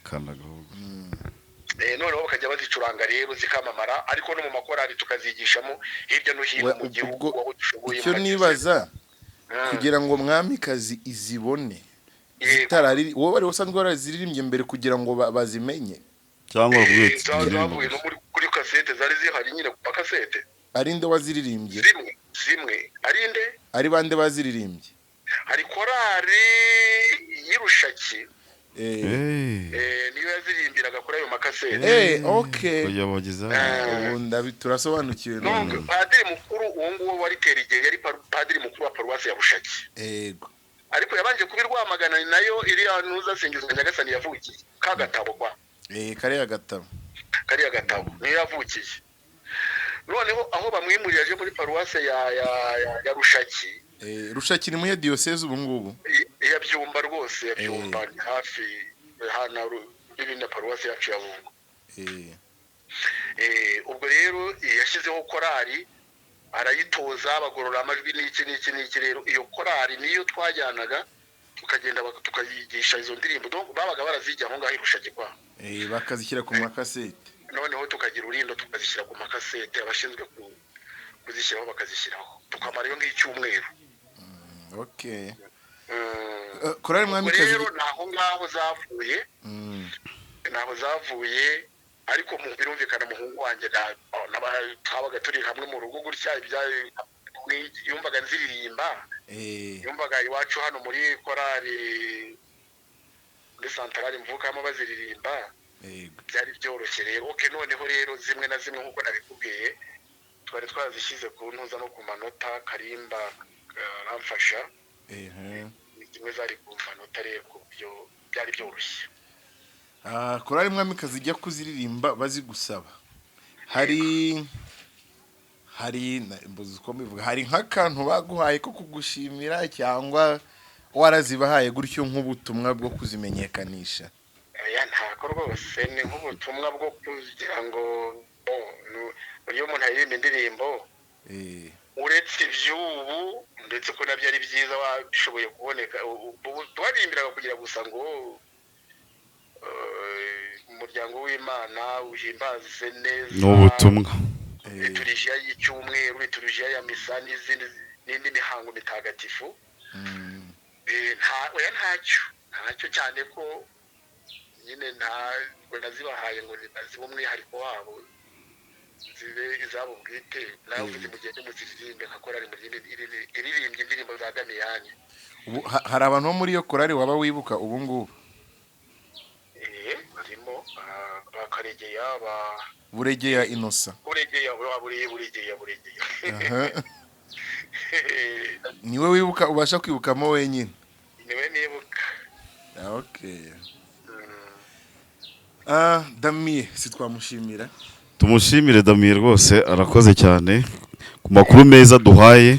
noneho bakajya bazicuranga rero zikamamara ariko no mu makorali tukazigishamo hirya no hino mu gihugu icyo nibaza kugira ngo mwamikazi izibone zitarari wowe wari usanzwe waraziririmbye mbere kugira ngo bazimenye cyangwa zavuye no kuri kasete zari zihari nyine ku makasete ari nde waziririmbye zimwe ari nde ari bande baziririmbye hari korali y'Irushaki niyo yazirimbiraga kuri ayo makasete okay yabagiza turasobanukiwe padiri mukuru uwo nguwo wari Terigeri yari padiri mukuru wa paruwasi ya Rushaki yego ariko yabanje kuba Rwamagana nayo iriya nuza singizwa Nyagasani yavukiye ka gatabo kwa kariya gatabo niyo yavukiye. Noneho aho bamwimurira aje muri paruwase ya Rushaki. Rushaki ni muhe diocese ubu ngubu ya Byumba rwose ya Byumba hafi hana ibinda paruwase yacu ya Bungo. Ubwo rero yashyizeho korali arayitoza bagorora amajwi n'iki rero iyo korali niyo twajyanaga tukagenda tukayigisha izo ndirimbo babaga barazijya aho ngaho Rushaki kwa bakazishyira ku makasete. Noneho tukagira urindo tukazishyira ku makasete abashinzwe kuzishyiraho bakazishyiraho tukamara iyo nk'icyumweru. Okay. Korali Mwamikazi rero naho ngaho zavuye ariko mu birumvikana muhungu wanjye n'abaga turi hamwe mu rugo gutya yumvaga nziririmba yumvaga iwacu hano muri korali muri santarari mvukamo baziririmba byari byoroshye rero. Noneho rero zimwe na zimwe nk'uko nabikubwiye twari twazishyize ku ntuza no ku manota Karimba aramfasha zimwe zari ku manota rero ku byo byari byoroshye. Korali Mwamikazi ijya kuziririmba bazigusaba hari nk'akantu baguhaye ko kugushimira cyangwa warazibahaye gutyo nk'ubutumwa bwo kuzimenyekanisha? Ntako rwose ni nk'ubutumwa bwo kugira ngo iyo umuntu aririmba indirimbo uretse iby'ubu ndetse ko nabyo ari byiza washoboye kuboneka twaririmbiraga kugira gusa ngo umuryango w'Imana uhimbaze neza n'ubutumwa liturujia y'icyumweru liturujia ya misa n'indi mihango mitagatifu. ntacyo cyane ko nyine ntabwo nazibahaye ngo zibe umwihariko wabo zibe izabo bwite nawe ufite mugende muziririmbe nka korali iririmbye indirimbo za Damiyani. Hari abantu bo muri iyo korali waba wibuka ubu ngubu? Harimo Karegeya Buregeya Innocent Buregeya niwe wibuka ubasha kwibukamo wenyine? Niwe nibuka. Okay. Damien sitwamushimira? Tumushimire Damien rwose arakoze cyane ku makuru meza duhaye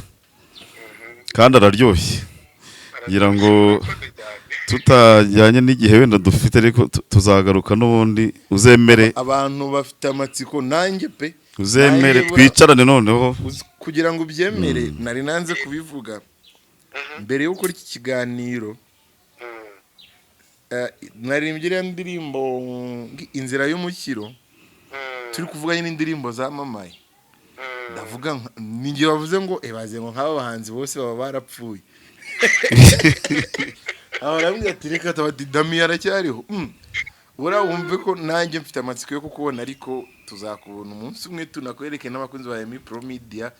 kandi araryoshye ngira ngo tutajyanye n'igihe wenda dufite ariko tuzagaruka n'ubundi uzemere abantu bafite amatsiko nanjye pe uzemere twicarane noneho kugira ngo ubyemere. Nari nanze kubivuga mbere yo gukora iki kiganiro naririmbye indirimbo Inzira y'Umukiro turi kuvuga n'indirimbo zamamaye ndavuga ninjye bavuze ngo baze ngo nk'aba bahanzi bose baba barapfuye. Abarambye ati reka tabati Damien aracyariho. Wumve ko nanjye mfite amatsiko yo kukubona ariko tuzakubona umunsi umwe tunakwereke n'abakunzi ba Emi Pro Media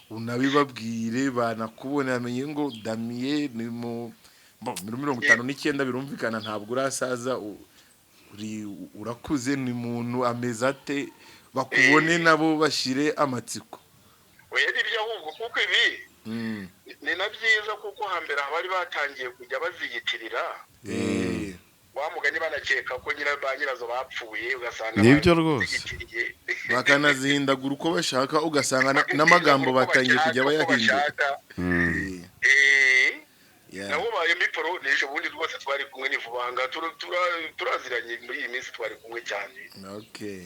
unabibabwire banakubona amenye ngo Damien ni mu 59 birumvikana ntabwo urasaza urakuze ni muntu ameze ate bakubone nabo bashire amatsiko. Oya nibyo ahubwo kuko ibi ni na byiza kuko hambere abari batangiye kujya baziyitirira wamugani banakeka ko nyirazo bapfuye ugasanga nibyo rwose bakanazihindagura uko bashaka ugasanga n'amagambo batangiye kujya bayahindura. nabo ba Emi Pro n'ejo bundi rwose twari kumwe n'ivubanga turaziranye muri iyi minsi twari kumwe cyane. Okay.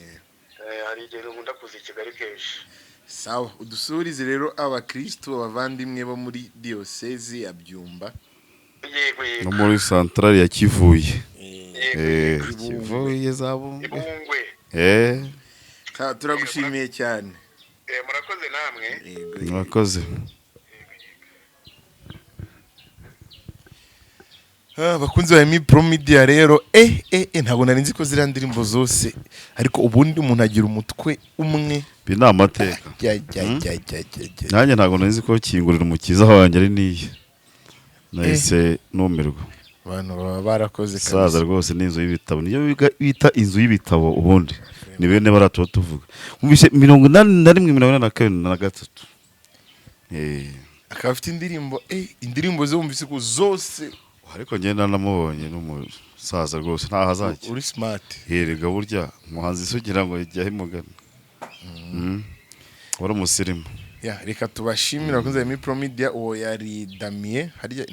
Hari igihe nkunda kuza i Kigali kenshi. Sawa udusurize rero abakristo abavandimwe bo muri diocese ya Byumba no muri centrale ya Kivuye Kivuye zabungwe turagushimiye cyane. Murakoze namwe. Murakoze. Bakunzi ba Emi Pro Media rero ntabwo nari nzi ko zira ndirimbo zose ariko ubundi umuntu agira umutwe umwe bina amateka nanjye ntabwo nari nzi ko kingurira umukiza wanjye ari niye nahise numirwa. Abantu baba barakoze saza rwose n'inzu y'ibitabo niyo bita inzu y'ibitabo ubundi ni bene baratuba tuvuga umvishe 81 83 akaba afite indirimbo ze wumvise ko zose ariko ngenda namubonye n'umusaza rwose ntaho azajya uri smart. yerega burya umuhanzi se ugira ngo yajyaho imugani wari umusirimu. Ya, reka tubashimira abakunzi ba Pro Media. Uwo yari Damien harya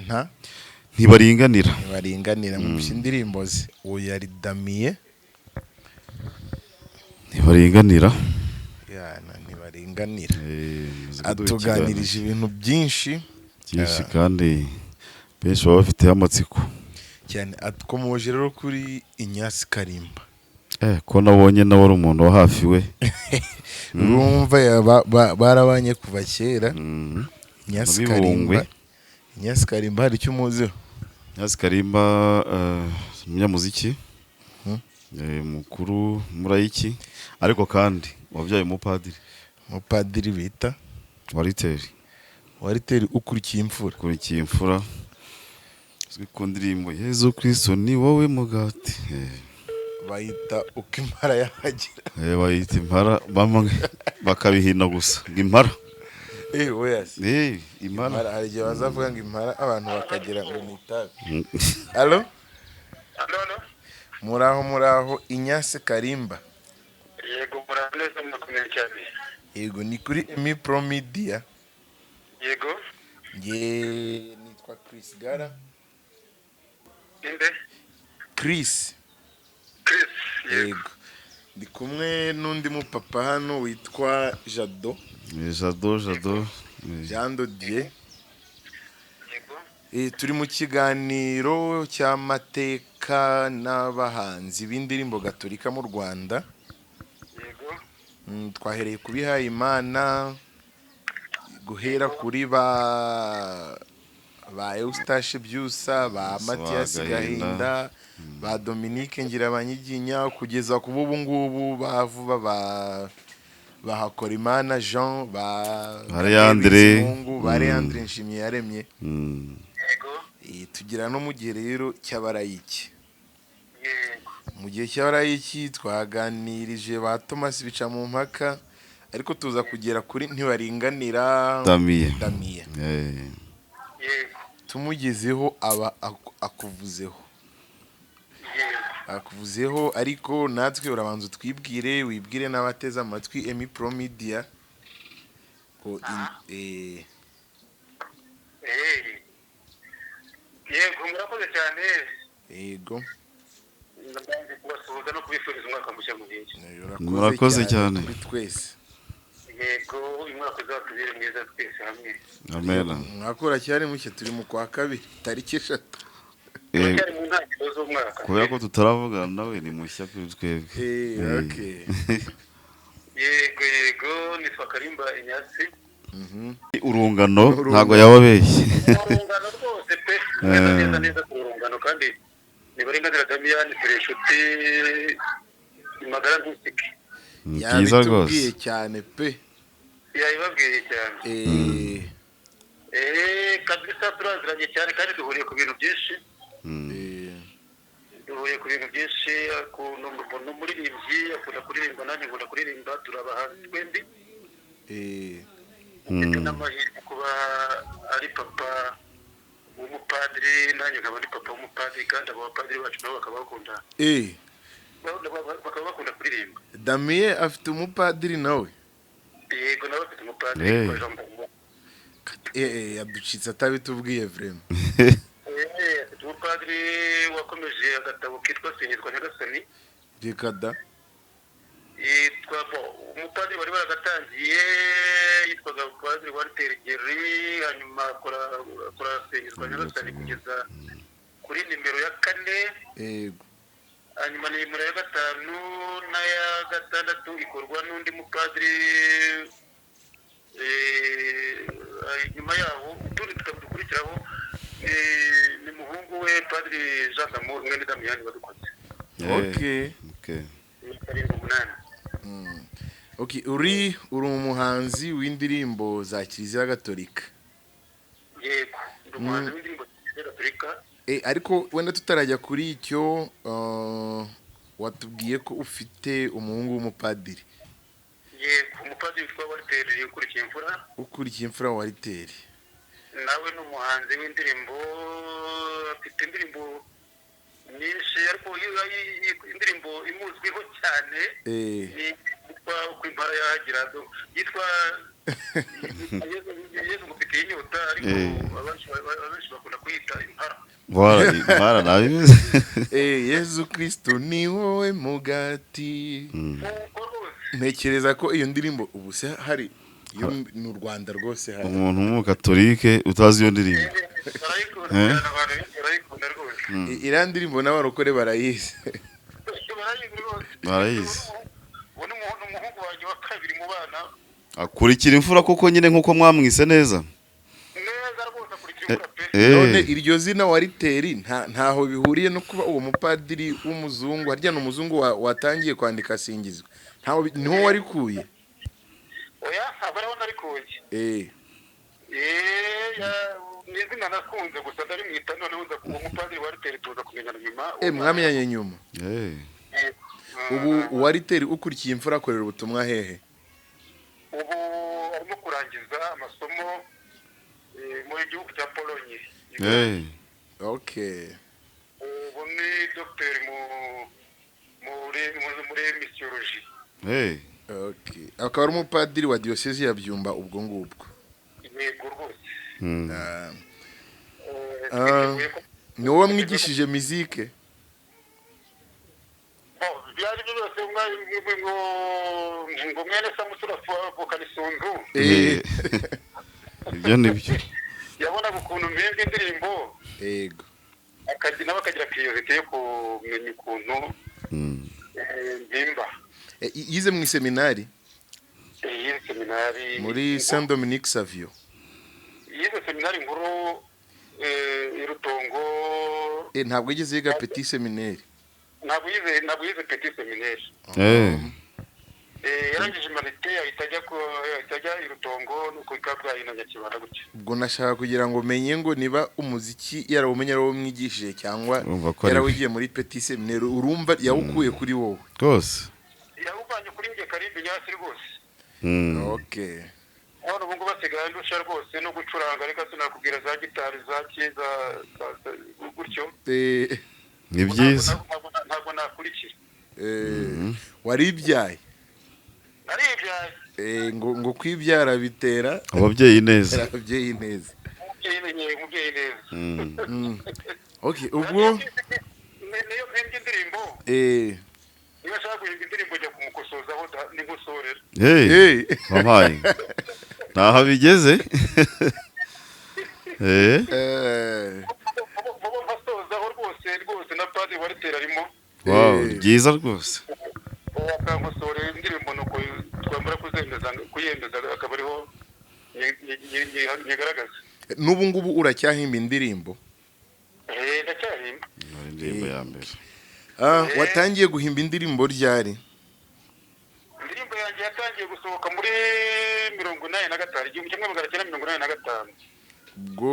ntibaringanira mu indirimbo ze. Uwo yari Damien ntibaringanira ntibaringanira atuganirije ibintu byinshi kandi benshi baba bafiteho amatsiko cyane. Atwomoje rero kuri Ignace Karimba. ko nabonye nawe ari umuntu wa hafi we. Urumva barabanye kuva kera. Ignace Karimba hari icyo umuziho? Ignace Karimba umunyamuziki mukuru murayiki, ariko kandi wabyaye umupadiri bita Wariteri ukurikiye imfura uzwi ku ndirimbo Yezu Kristo ni wowe mugati, bayita uko impara yahagira. Bayita impara bamwe bakabihina gusa ngo impara. Impara hari igihe bazavuga ngo impara abantu bakagira ngo ni itabi. Allo? Muraho Ignace Karimba. Yego muraho neza mukomeye cyane. Yego ni kuri Pro Media. Yego. Nitwa Chris Gara. Inde? Chris. Yego. Ndi kumwe n'undi mupapa hano witwa Jado. Jando Die. Yego. Turi mu kiganiro cy'amateka n'abahanzi b'indirimbo gatolika mu Rwanda. Yego. Twahereye kubihaye Imana, guhera kuri ba Eustache Byusa, ba Mathias Gahinda, ba Dominique Ngirabanyiginya, kugeza ku bubu ngubu bavuba ba Hakorimana Jean, ba Leandre Nshimiyaremye. Yego. Tugira no mu gihe rero cy'abarayiki. Yego. Mu gihe cy'abarayiki twaganirije ba Thomas Bicamumpaka, ariko tuza kugera kuri ntibaringanira Damien. Yego. Tumugezeho aba akuvuzeho. Akuvuzeho, ariko natwe urabanza utwibwire, wibwire n'abateze amatwi Pro Media ko Yego murakoze cyane. Yego. Ndabanje kubasuhuza no kubifuriza umwaka mushya muhire. Murakoze cyane kuri twese. Yego umwaka uzatubere mwiza twese hamwe. Amen. Mwakora cyane mushya, turi mu kwa kabiri tariki 3. Cyari mu ntangiriro z'umwaka. Kubera ko tutaravugana nawe ni mushya kuri twebwe. Okay. Yego nitwa Karimba Ignace. Urungano ntago yababeshye. Urungano rwose pe. Neza ku urungano kandi nibaringanira Damien turi inshuti magara ntusike. Byiza rwose cyane pe. Yabibabwiye cyane. Kabisa turaziranye cyane kandi duhuriye ku bintu byinshi. Duhuye ku bintu byinshi, no muri rimyi akunda kuririmba nanjye nkunda kuririmba, turabahanzi twembi. N'amahirwe kuba ari papa w'umupadiri nanjye nkaba ari papa w'umupadiri, kandi abo bapadiri bacu nabo bakaba bakunda bakunda kuririmba. Damien afite umupadiri nawe? Yego nawe afite umupadiri. Yaducitse atabitubwiye vraiment. Afite umupadiri wakomeje agatabo kitwa Singizwa Nyagasani. Reka da. Umupadiri bari baragatangiye yitwaga Padiri Walter Geri, hanyuma akora Singizwa Nyagasani kugeza kuri nimero ya 4. Yego. Hanyuma nimero ya 5 n'aya 6 ikorwa n'undi mupadiri. Nyuma yaho turi tukadukurikiraho ni muhungu we Padiri Jean Damour mwene Damien badukoze. Okay, uri umuhanzi w'indirimbo za Kiliziya Gatolika. Yego, ndi umuhanzi w'indirimbo za Kiliziya Gatolika. Ariko wenda tutarajya kuri icyo, watubwiye ko ufite umuhungu w'umupadiri. Yego, umupadiri witwa Walter ukurikiye imfura. Ukurikiye imfura Walter. nawe ni umuhanzi w'indirimbo, afite indirimbo nyinshi ariko indirimbo imuzwiho cyane yitwa uko impara yahagira yitwa Yesu ngufitiye inyota, ariko abenshi bakunda kuyita impara. Impara nabizi. Yesu Kristo ni wowe mugati. Ntekereza ko iyo ndirimbo ubu se hari ni u Rwanda rwose hari umuntu w'umukatolike utazi iyo ndirimbo. Iriya ndirimbo n'abarokore barayizi. Barayizi. Uwo umuhungu wanjye wa kabiri mu bana. Akurikira imfura koko nyine nkuko mwamwise neza. Neza rwose akurikira imfura pe. None iryo zina wariteri ntaho bihuriye no kuba uwo mupadiri w'umuzungu, harya n'umuzungu watangiye kwandika singizwe. Ntaho niho warikuye. Oya, abaraho narikuye. Nizina nakunze gusa ndari mwita none uza kuba umupadiri wariteri tuza kumenyana nyuma. Mwamenyanye nyuma. Ubu wariteri ukurikiye imfura akorera ubutumwa hehe? Ubu arimo kurangiza amasomo mu gihugu cya Polonye. Okay. Ubu ni docteur muri missiologie. Okay. Akaba ari umupadiri wa diocese ya Byumba ubwo ngubwo. Yego rwose. Ni wowe mwigishije muzike? Byari byose ngo mwene Samusura avukana isunzu. Ibyo nibyo. Yabonaga ukuntu mbega indirimbo. Yego. Bakagira curiosity yo kumenya ukuntu mbimba. Yize mu seminari? Yize seminari muri Saint Dominique Savio. Yize seminari nkuru irutongo. Ntabwo yigeze yiga petit seminaire. Ntabwo yize petit seminaire. Yarangije humanité itajya irutongo nuko ikabwaye na Nyakibanda gutyo. Ubwo nashaka kugira ngo menye ngo niba umuziki yarawumenye ari wo mwigishije cyangwa yarawigiye muri petit seminaire, urumva yawukuye kuri wowe? Rwose. Yawuvanye kuri nge Karimbi Nyasi rwose. Okay. None ubu ngo basigaye ndusha rwose no gucuranga, reka sinakubwira za gitari za kiza gutyo. Ni byiza. Ntabwo nakurikira. Waribyaye? Naribyaye. Ngo kwibyara bitera ababyeyi neza. Ababyeyi neza. Umubyeyi neza. Okay, ubwo niyo mpembye indirimbo. Niba ashaka guhimba indirimbo njya kumukosozaho n'inkosorera. Wampaye. Ntaho bigeze. Basozaho rwose na padiri waritera arimo. Byiza rwose. Akamusorera indirimbo nuko twamara kuyemeza akaba ariho yigaragaza. N'ubu ngubu uracyahimba indirimbo? Ndacyahimba. Indirimbo ya mbere. Watangiye guhimba indirimbo ryari? Indirimbo yanjye yatangiye gusohoka muri 1985, 1985. Ubwo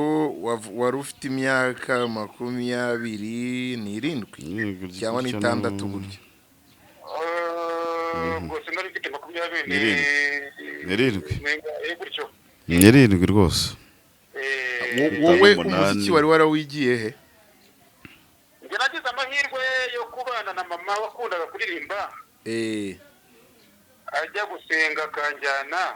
wari ufite imyaka 27 cyangwa n'itandatu gutyo? Rwose nari mfite 27 gutyo. 7 rwose. Wowe umuziki wari warawigiye he? Njye nagize amahirwe yo kubana na mama wakundaga kuririmba. Ajya gusenga akanjyana.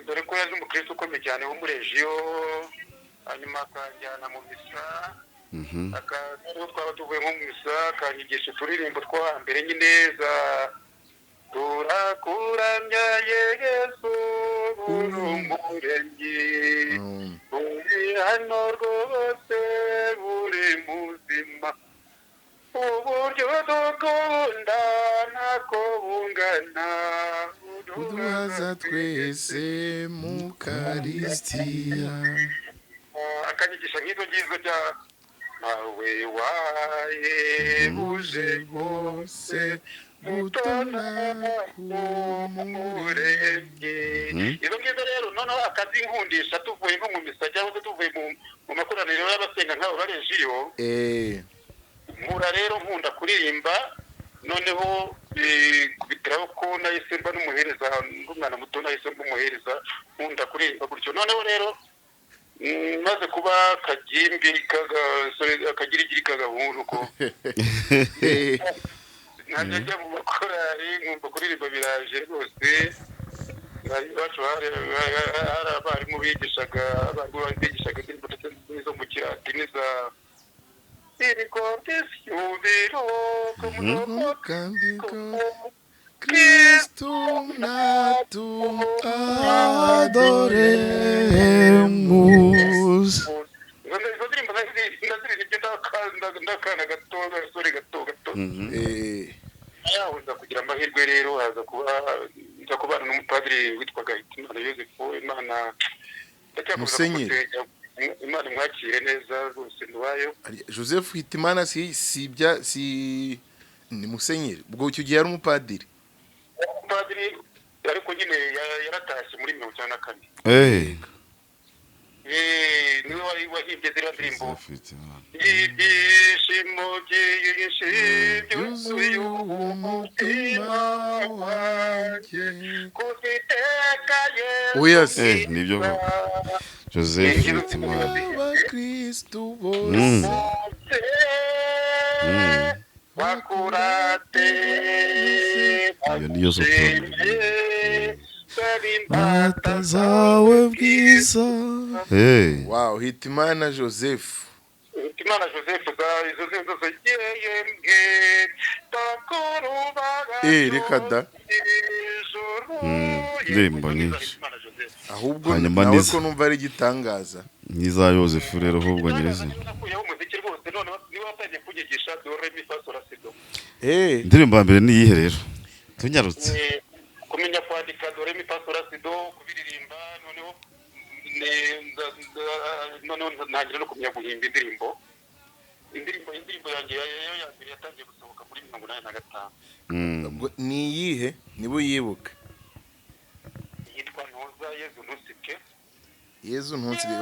Dore ko yaje umukristo ukomeye cyane wo muri Regio, hanyuma akanjyana mu misa. Akazero twaba tuvuye nko mu misa, akanyigisha uturirimbo two hambere nyine za turakuramya Yesu urumurenge, uri hano rwose uri muzima, uburyo dukunda ntako bungana, uduhaza twese mu Karisitiya. Akanyigisha nk'ibyo ngizo bya nawe wahebuje bose mutona kumurenge. Izo ngizo rero noneho akazinkundisha tuvuye nko mu misa cyangwa tuvuye mu makoraniro y'abasenga nk'abo barejiyo. Nkura rero nkunda kuririmba, noneho bikubitiraho ko nahise mba n'umuhereza n'umwana muto nahise mba umuhereza nkunda kuririmba gutyo noneho rero maze kuba kagimbi akagirigiri k'agahungu ko nanjye njya mu makorari nkumva kuririmba biraje rwose iwacu hari abarimu bigishaga indirimbo ndetse n'izo mu kirati n'iza ibikondesiyubiro Cristo natum adoremus. Izo ndirimbo ndaziririmba ndakana gato agasore gato yahuza kugira amahirwe rero haza nza kubana n'umupadiri witwaga Hitimana Yozefu Imana Musenyeri Imana mwakire neza rwose nduwayo Joseph Hitimana ni musenyeri ubwo icyo gihe yari umupadiri ariko nyine yaratashye muri 1994 niwe wahimbye ziriya ndirimbo ibyishimo byinshi byuzuye umutima wanjye kuziteka Yesu nibyo Joseph Hitimana abakristu bose wakurate iyo niyo soprano mata zawe bwiza wow Hitimana Joseph izo zose yembwe takurubaga reka da ndirimbo nyinshi ahubwo nawe ko numva ari igitangaza niza Yozefu rero ahubwo nyir'izina indirimbo ya mbere ni iyihe rero tunyarutse kumenya kwandika do re mi fa sol la si do kubiririmba noneho ntangira no kumenya guhimba indirimbo yanjye yatangiye gusohoka muri 1985 ni iyihe niba uyibuka yitwa Ntuza Yezu Ntusike Yezu Ntusike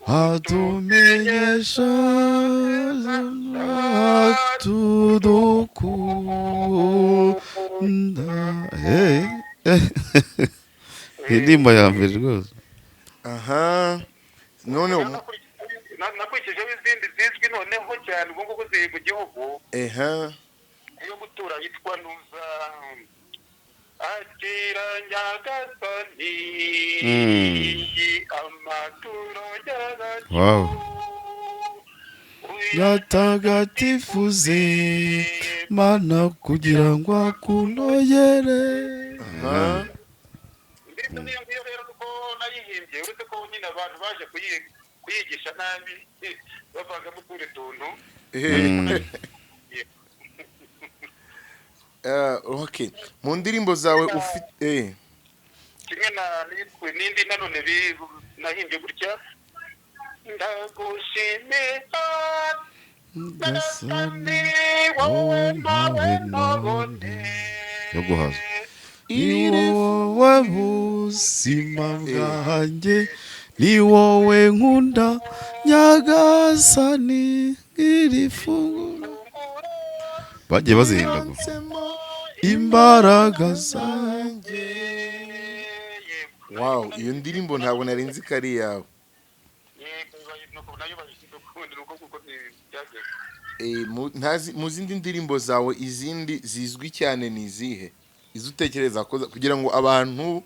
atumenyesha tudukunda indirimbo ya mbere rwose aha none nakurikijeho izindi zizwi noneho cyane ubwo ngubu ziri mu gihugu iyo gutura yitwa Ntuza akira nyagasani amaturo wow yatagatifuze mana kugira ngo akunogere niyo rero kuko nayihimbye uretse ko nyine abantu baje kuyigisha nabi bavagamo utundi tuntu okay mu ndirimbo zawe ufite kimwe n'indi nanone nahimbye gutya ndagushimira ndasani wowe nawe none yo guhaza ni wowe buzima bwanjye ni wowe nkunda nyagasani iri funguro bagiye bazihindagura imbaraga zanjye wow iyo ndirimbo ntabwo nari nzi ko ari yawe mu zindi ndirimbo zawe izindi zizwi cyane ni izihe izo utekereza kugira ngo abantu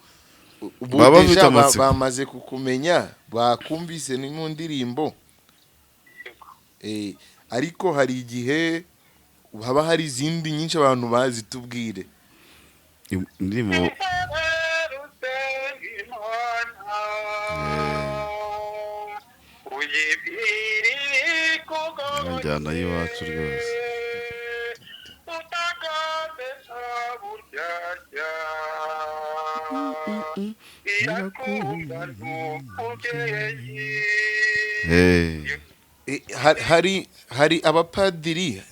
bamaze kukumenya bakumvise ni mu ndirimbo ariko hari igihe haba hari izindi nyinshi abantu bazi tubwire indirimbo njyana y'iwacu rwose hari abapadiri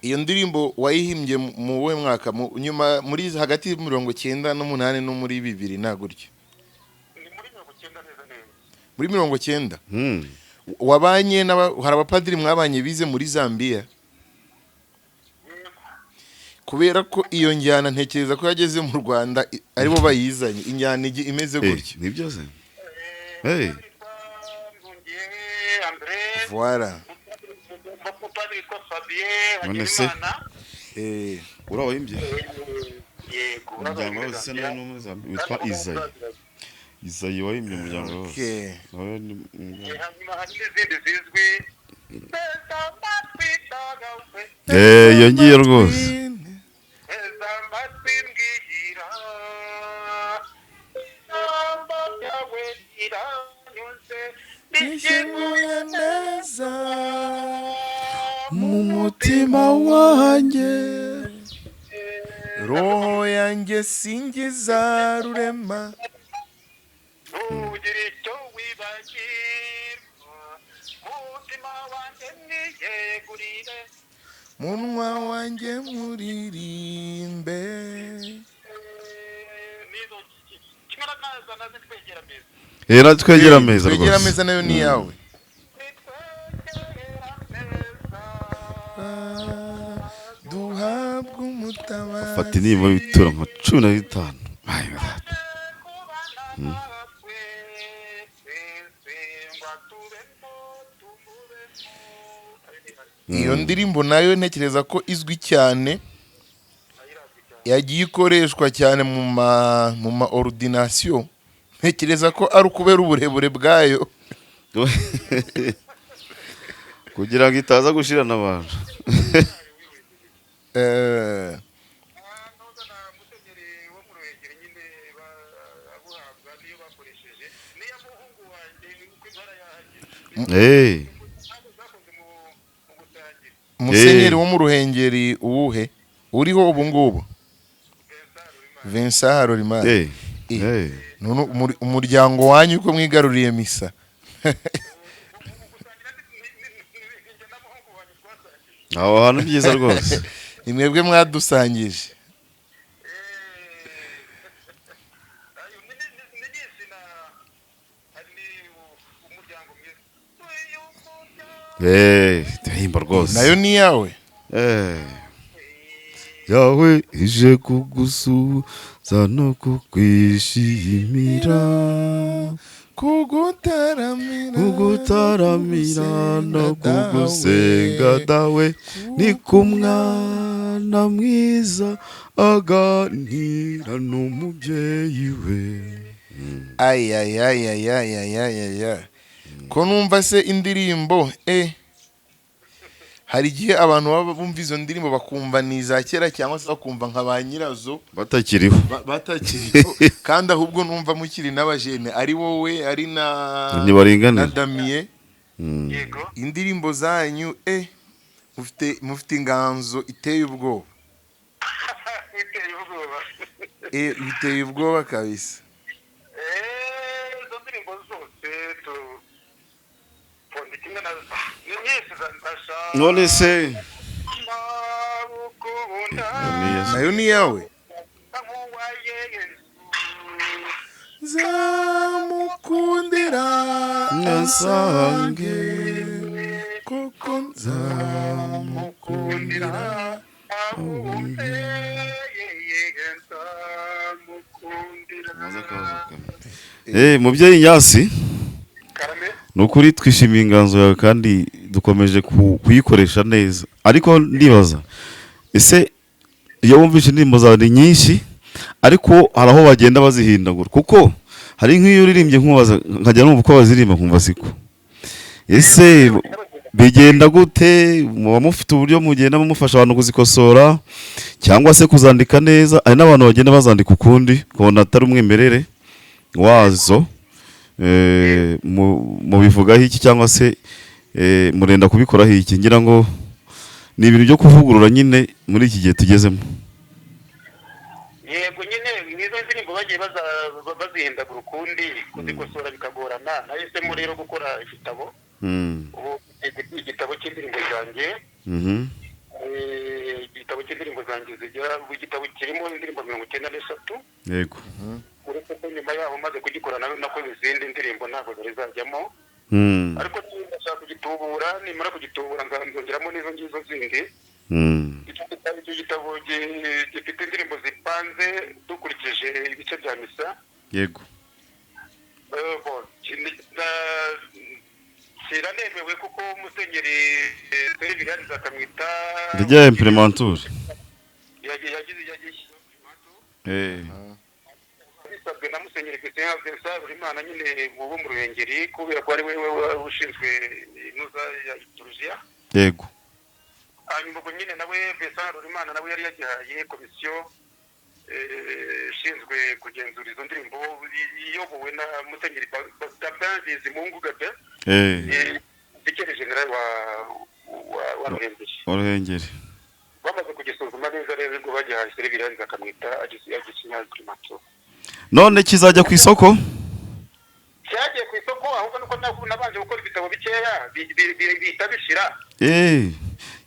iyo ndirimbo wayihimbye mu we mwaka nyuma muri hagati y'98 no muri 2000 na gutyo muri 90 wabanye hari abapadiri mwabanye bize muri Zambia kubera ko iyo njyana ntekereza ko yageze mu Rwanda aribo bayizanye injyana imeze gutyo nibyo se voilà none se urawahimbye umuryango wose se nawe witwa Izayi wahimbye umuryango wose hanyuma hari n'izindi zizwi iyo ngiyo rwose mu mutima wanjye roho yanjye singiza rurema ugira icyo wibagirwa mutima wanjye niyegurire munwa wanjye muririmbe twegera ameza rwose twegera ameza nayo ni yawe duhabwa umutabazi fata indirimbo y'ibitura nka 15 iyo ndirimbo nayo ntekereza ko izwi cyane yagiye ikoreshwa cyane mu ma ordination ntekereza ko ari ukubera uburebure bwayo kugira ngo itaza gushirana abantu Musenyeri wo mu Ruhengeri uwuhe uriho ubu ngubu Vincent Harorimana umuryango wanyu uko mwigaruriye misa aho hantu byiza rwose ni mwebwe mwadusangije tuhimba rwose nayo ni yawe yawe ije kugusuza no kukwishimira kugutaramira no kugusenga dawe ni kumwana mwiza aganira n'umubyeyi we ko numva se indirimbo hari igihe abantu baba bumva izo ndirimbo bakumva ni za kera cyangwa se bakumva nka ba nyirazo batakiriho kandi ahubwo numva mukiri n'abajene ari wowe ari na Damien indirimbo zanyu mufite inganzo iteye ubwoba biteye ubwoba kabisa izo ndirimbo zose none se nayo ni yawe zamukundira nasange koko nzamukundira mubyeyi Nyasi nukuri twishimiye inganzo yawe kandi dukomeje kuyikoresha neza ariko ndibaza ese iyo wumvise indirimbo zawe ni nyinshi ariko hari aho bagenda bazihindagura kuko hari nk'iyo uririmbye nkubaza nkajya numva uko baziririmba nkumva siko ese bigenda gute muba mufite uburyo mugenda mufasha abantu kuzikosora cyangwa se kuzandika neza hari n'abantu bagenda bazandika ukundi kubona atari umwimerere wazo mubivugaho iki cyangwa se murenda kubikoraho iki ngira ngo ni ibintu byo kuvugurura nyine muri iki gihe tugezemo yego nyine nizo ndirimbo bagiye bazihindagura ukundi kuzikosora bikagorana nahisemo rero gukora igitabo igitabo cy'indirimbo zanjye igitabo cy'indirimbo zanjye zigera igitabo kirimo indirimbo 93 yego uretse ko nyuma yaho maze kugikora nakoze izindi ndirimbo ntabwo zari zajyamo ariko ndashaka kugitubura nimara kugitubura nzongeramo n'izo ngizo zindi icyo gitabo gifite indirimbo zipanze dukurikije ibice bya misa yego kiranemewe kuko musenyeri Seriviyani Nzakamwita rya implementure bisabwe na musenyeri Christian Vincent Imana nyine ubu mu Ruhengeri kubera ko ari we ushinzwe inuza ya liturgia yego hanyuma ubwo nyine nawe Vincent Imana nawe yari yagihaye komisiyo ishinzwe kugenzura izo ndirimbo iyobowe na musenyeri Gabin Bizimungu Gabin Dikeri General wa Ruhengeri bamaze kugisuzuma neza rero ngo bagihaye Seriviyani Nzakamwita agisinya imprimanturo none kizajya ku isoko cyagiye ku isoko ahubwo nuko nabanje gukora ibitabo bikeya bihita bishira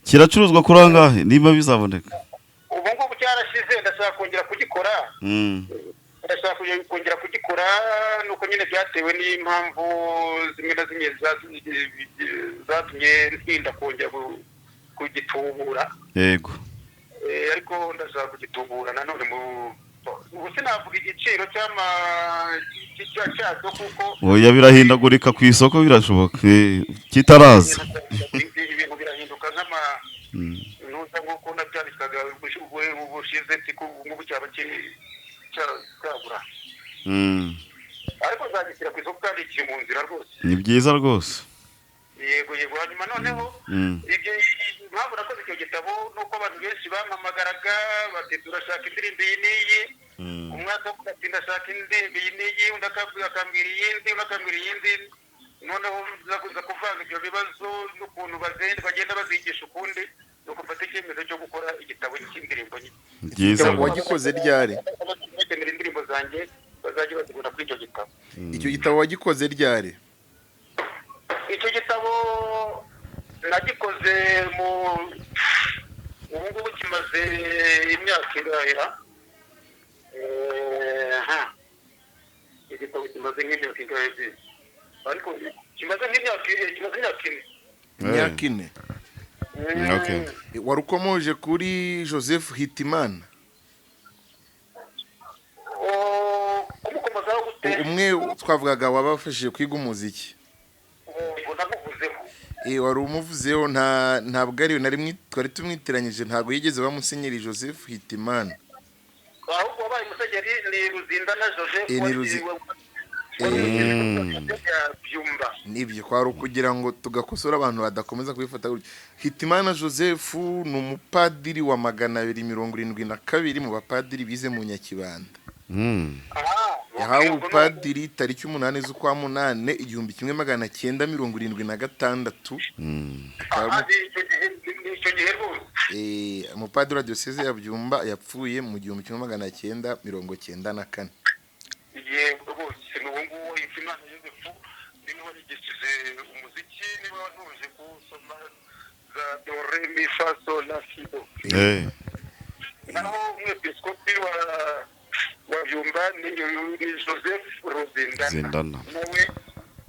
kiracuruzwa kuri angahe niba bizaboneka ubu ngubu cyarashize ndashaka kongera kugikora nuko nyine byatewe n'impamvu zimwe na zimwe zatumye ntinda kongera kugitubura yego ariko ndashaka kugitubura nanone ubu sinavuga igiciro cyacyo kuko oya birahindagurika ku isoko birashoboka kitaraza ibintu birahinduka nuza nk'uko nabyandikaga ubushize nk'ubu cyaba cyabura ariko nzagishyira ku isoko kandi kiri mu nzira rwose ni byiza rwose yego hanyuma noneho ibyo impamvu nakoze icyo gitabo nuko abantu benshi bampamagaraga bati turashaka indirimbo iyi n'iyi umwaka wo ati ndashaka indirimbo iyi n'iyi undi akambwira iyindi noneho zakuza kuvanga ibyo bibazo n'ukuntu bagenda bazigisha ukundi ni ugufata icyemezo cyo gukora igitabo cy'indirimbo byiza wagikoze ryari bakenera indirimbo zanjye bazajya bazibona kuri icyo gitabo icyo gitabo wagikoze ryari icyo gitabo nagikoze ubu ngubu kimaze imyaka irahera igitabo kimaze nk'imyaka ingahe ariko kimaze nk'imyaka ine wari ukomoje kuri Joseph Hitimana kumukomozaho gute umwe twavugaga wabafashije kwiga umuziki wari umuvuzeho ntabwo ari na rimwe twari tumwitiranyije ntabwo yigeze bamusenyeri Joseph Hitimana ahubwo wabaye musenyeri ni Ruzindana Joseph nibyo kwari ukugira ngo tugakosora abantu badakomeza kubifata gutyo Hitimana Joseph ni umupadiri wa 272 mu bapadiri bize mu Nyakibanda yahawe ubupadiri tariki 8 z'ukwa 8 1976 umupadiri wa diocese ya Byumba yapfuye mu 1994 yego rwose n'ubu ngubu Hitimana Joseph niwe warigishije umuziki niwe wanuje gusoma za do re mi fa sol la si do naho umwepiskopi wa Byumba ni Joseph Ruzindana nawe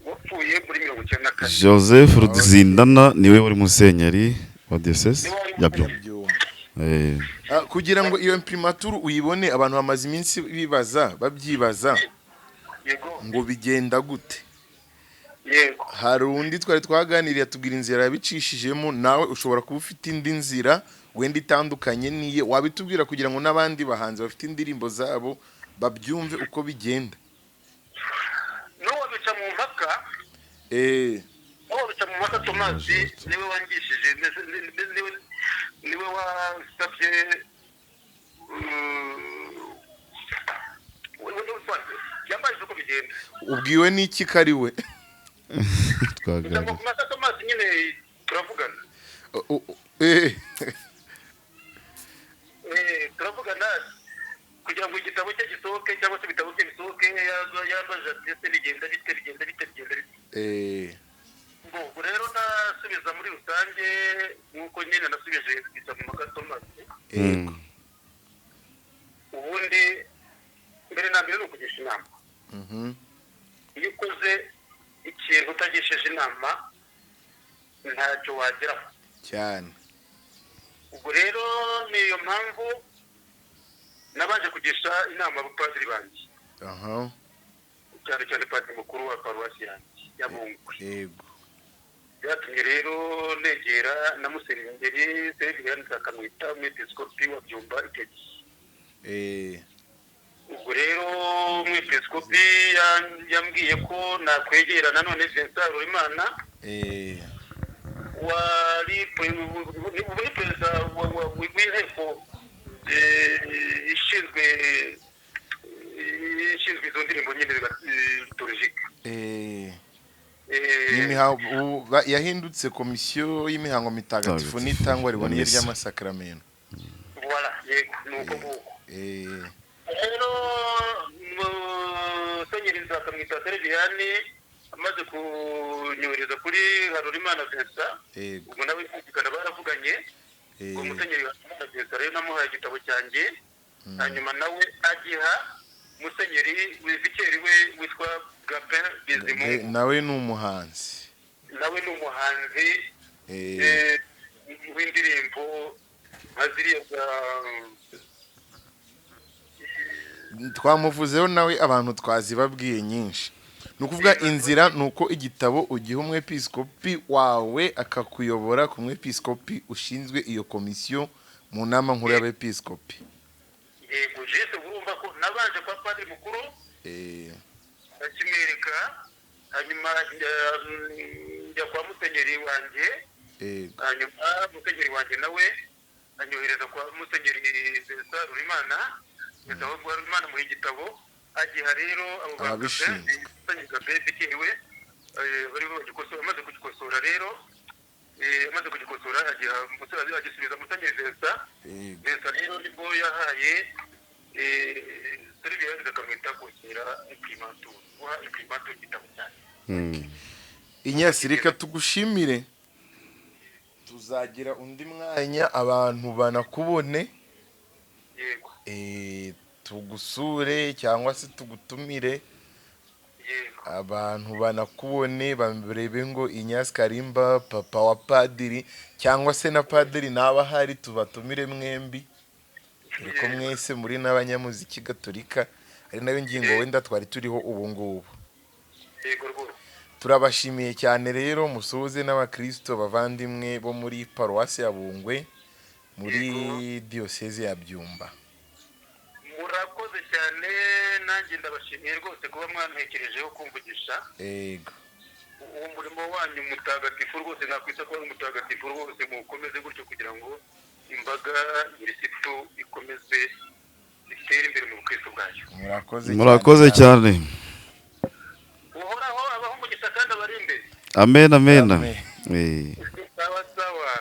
wapfuye muri 1994 Joseph Ruzindana niwe wari musenyeri wa diocese ya Byumba kugira ngo iyo imprimature uyibone abantu bamaze iminsi babyibaza ngo bigenda gute yego hari undi twari twaganiriye tubwira inzira yabicishijemo nawe ushobora kuba ufite indi nzira wenda itandukanye niye wabitubwira kugira ngo n'abandi bahanzi bafite indirimbo zabo babyumve uko bigenda n'uwo bica mu mpaka Tomasi niwe wangishije niwe wasabye yambaye uko bigenda ubwiwe n'iki kari we twaganira mpaka Tomasi nyine turavugana turavugana kugira ngo igitabo cye gisohoke cyangwa se ibitabo bye bisohoke yabaje ndetse bigenda bite ubwo rero nasubiza muri rusange nk'uko nyine nasubije bica mu mpaka Tomasi ubundi mbere na mbere ni ukugisha inama. Iyo ukoze ikintu utagishije inama ntacyo wageraho cyane. ubwo rero niyo mpamvu nabanje kugisha inama abapadiri banjye, cyane cyane padiri mukuru wa paruwasi yanjye ya Bungwe. Yego. Byatumye rero negera na Musenyeri Seriviyani akamwita umwepiskopi wa Byumba Itegeki. Ubwo rero umwepiskopi yambwiye ko nakwegera nanone Vincent Rurimana wari perezida w'inteko ishinzwe izo ndirimbo nyine liturujike. Yahindutse komisiyo y'imihango mitagatifu n'itangwa riboneye ry'amasakramentu. Voilà, yego nuko nguko. Rero Musenyeri akamwita Seriviyani amaze kunyohereza kuri Harurimana Vincent, ubwo nawe kumvikana baravuganye. Ubwo Musenyeri Vincent rero namuhaye igitabo cyanjye, hanyuma nawe agiha Musenyeri Vikeri we witwa Gapin Bizimungu. Nawe ni umuhanzi. W'indirimbo nka ziriya za twamuvuzeho nawe abantu twazibabwiye nyinshi. Ni ukuvuga inzira ni uko igitabo ugiha umwepiskopi wawe akakuyobora ku mwepiskopi ushinzwe iyo komisiyo mu nama nkuru y'abepiskopi. Yego, jese urumva ko nabanje kwa padiri mukuru akimwereka, hanyuma njya kwa Musenyeri wanjye, hanyuma Musenyeri wanjye nawe anyohereza kwa Musenyeri Vincent Rurimana. Rurimana mu igitabo agiha rero abo babishinzwe Vikeri we bari bagikosora, amaze kugikosora rero amaze kugikosora agisubiza Musenyeri Vincent rero nibwo yahaye Seriviyani akamwita gushyira imprimatur igitabo cyane. Inyasirika tugushimire, tuzagira undi mwanya abantu banakubone. Yego. Tugusure cyangwa se tugutumire. Yego. Abantu banakubone barebe ngo Inyasi Karimba papa wa padiri cyangwa se na padiri naba hari tubatumire mwembi. Ko mwese muri n'abanyamuziki gatolika ari nayo ngingo wenda twari turiho ubu ngubu. Yego rwose. Turabashimiye cyane rero musuhuze n'abakristo bavandimwe bo muri paruwasi ya Bungwe muri diocese ya Byumba. Murakoze cyane, nanjye ndabashimiye rwose kuba mwantekerejeho kumvugisha. Yego. Umurimo wanyu mutagatifu rwose nakwita ko ari mutagatifu rwose, mukomeze gutyo kugira ngo imbaga y'irisitu ikomeze itere imbere mu bukristo bwayo. Murakoze cyane. Uhoraho abaho umugisha kandi abarinde. Amen. Sawa sawa.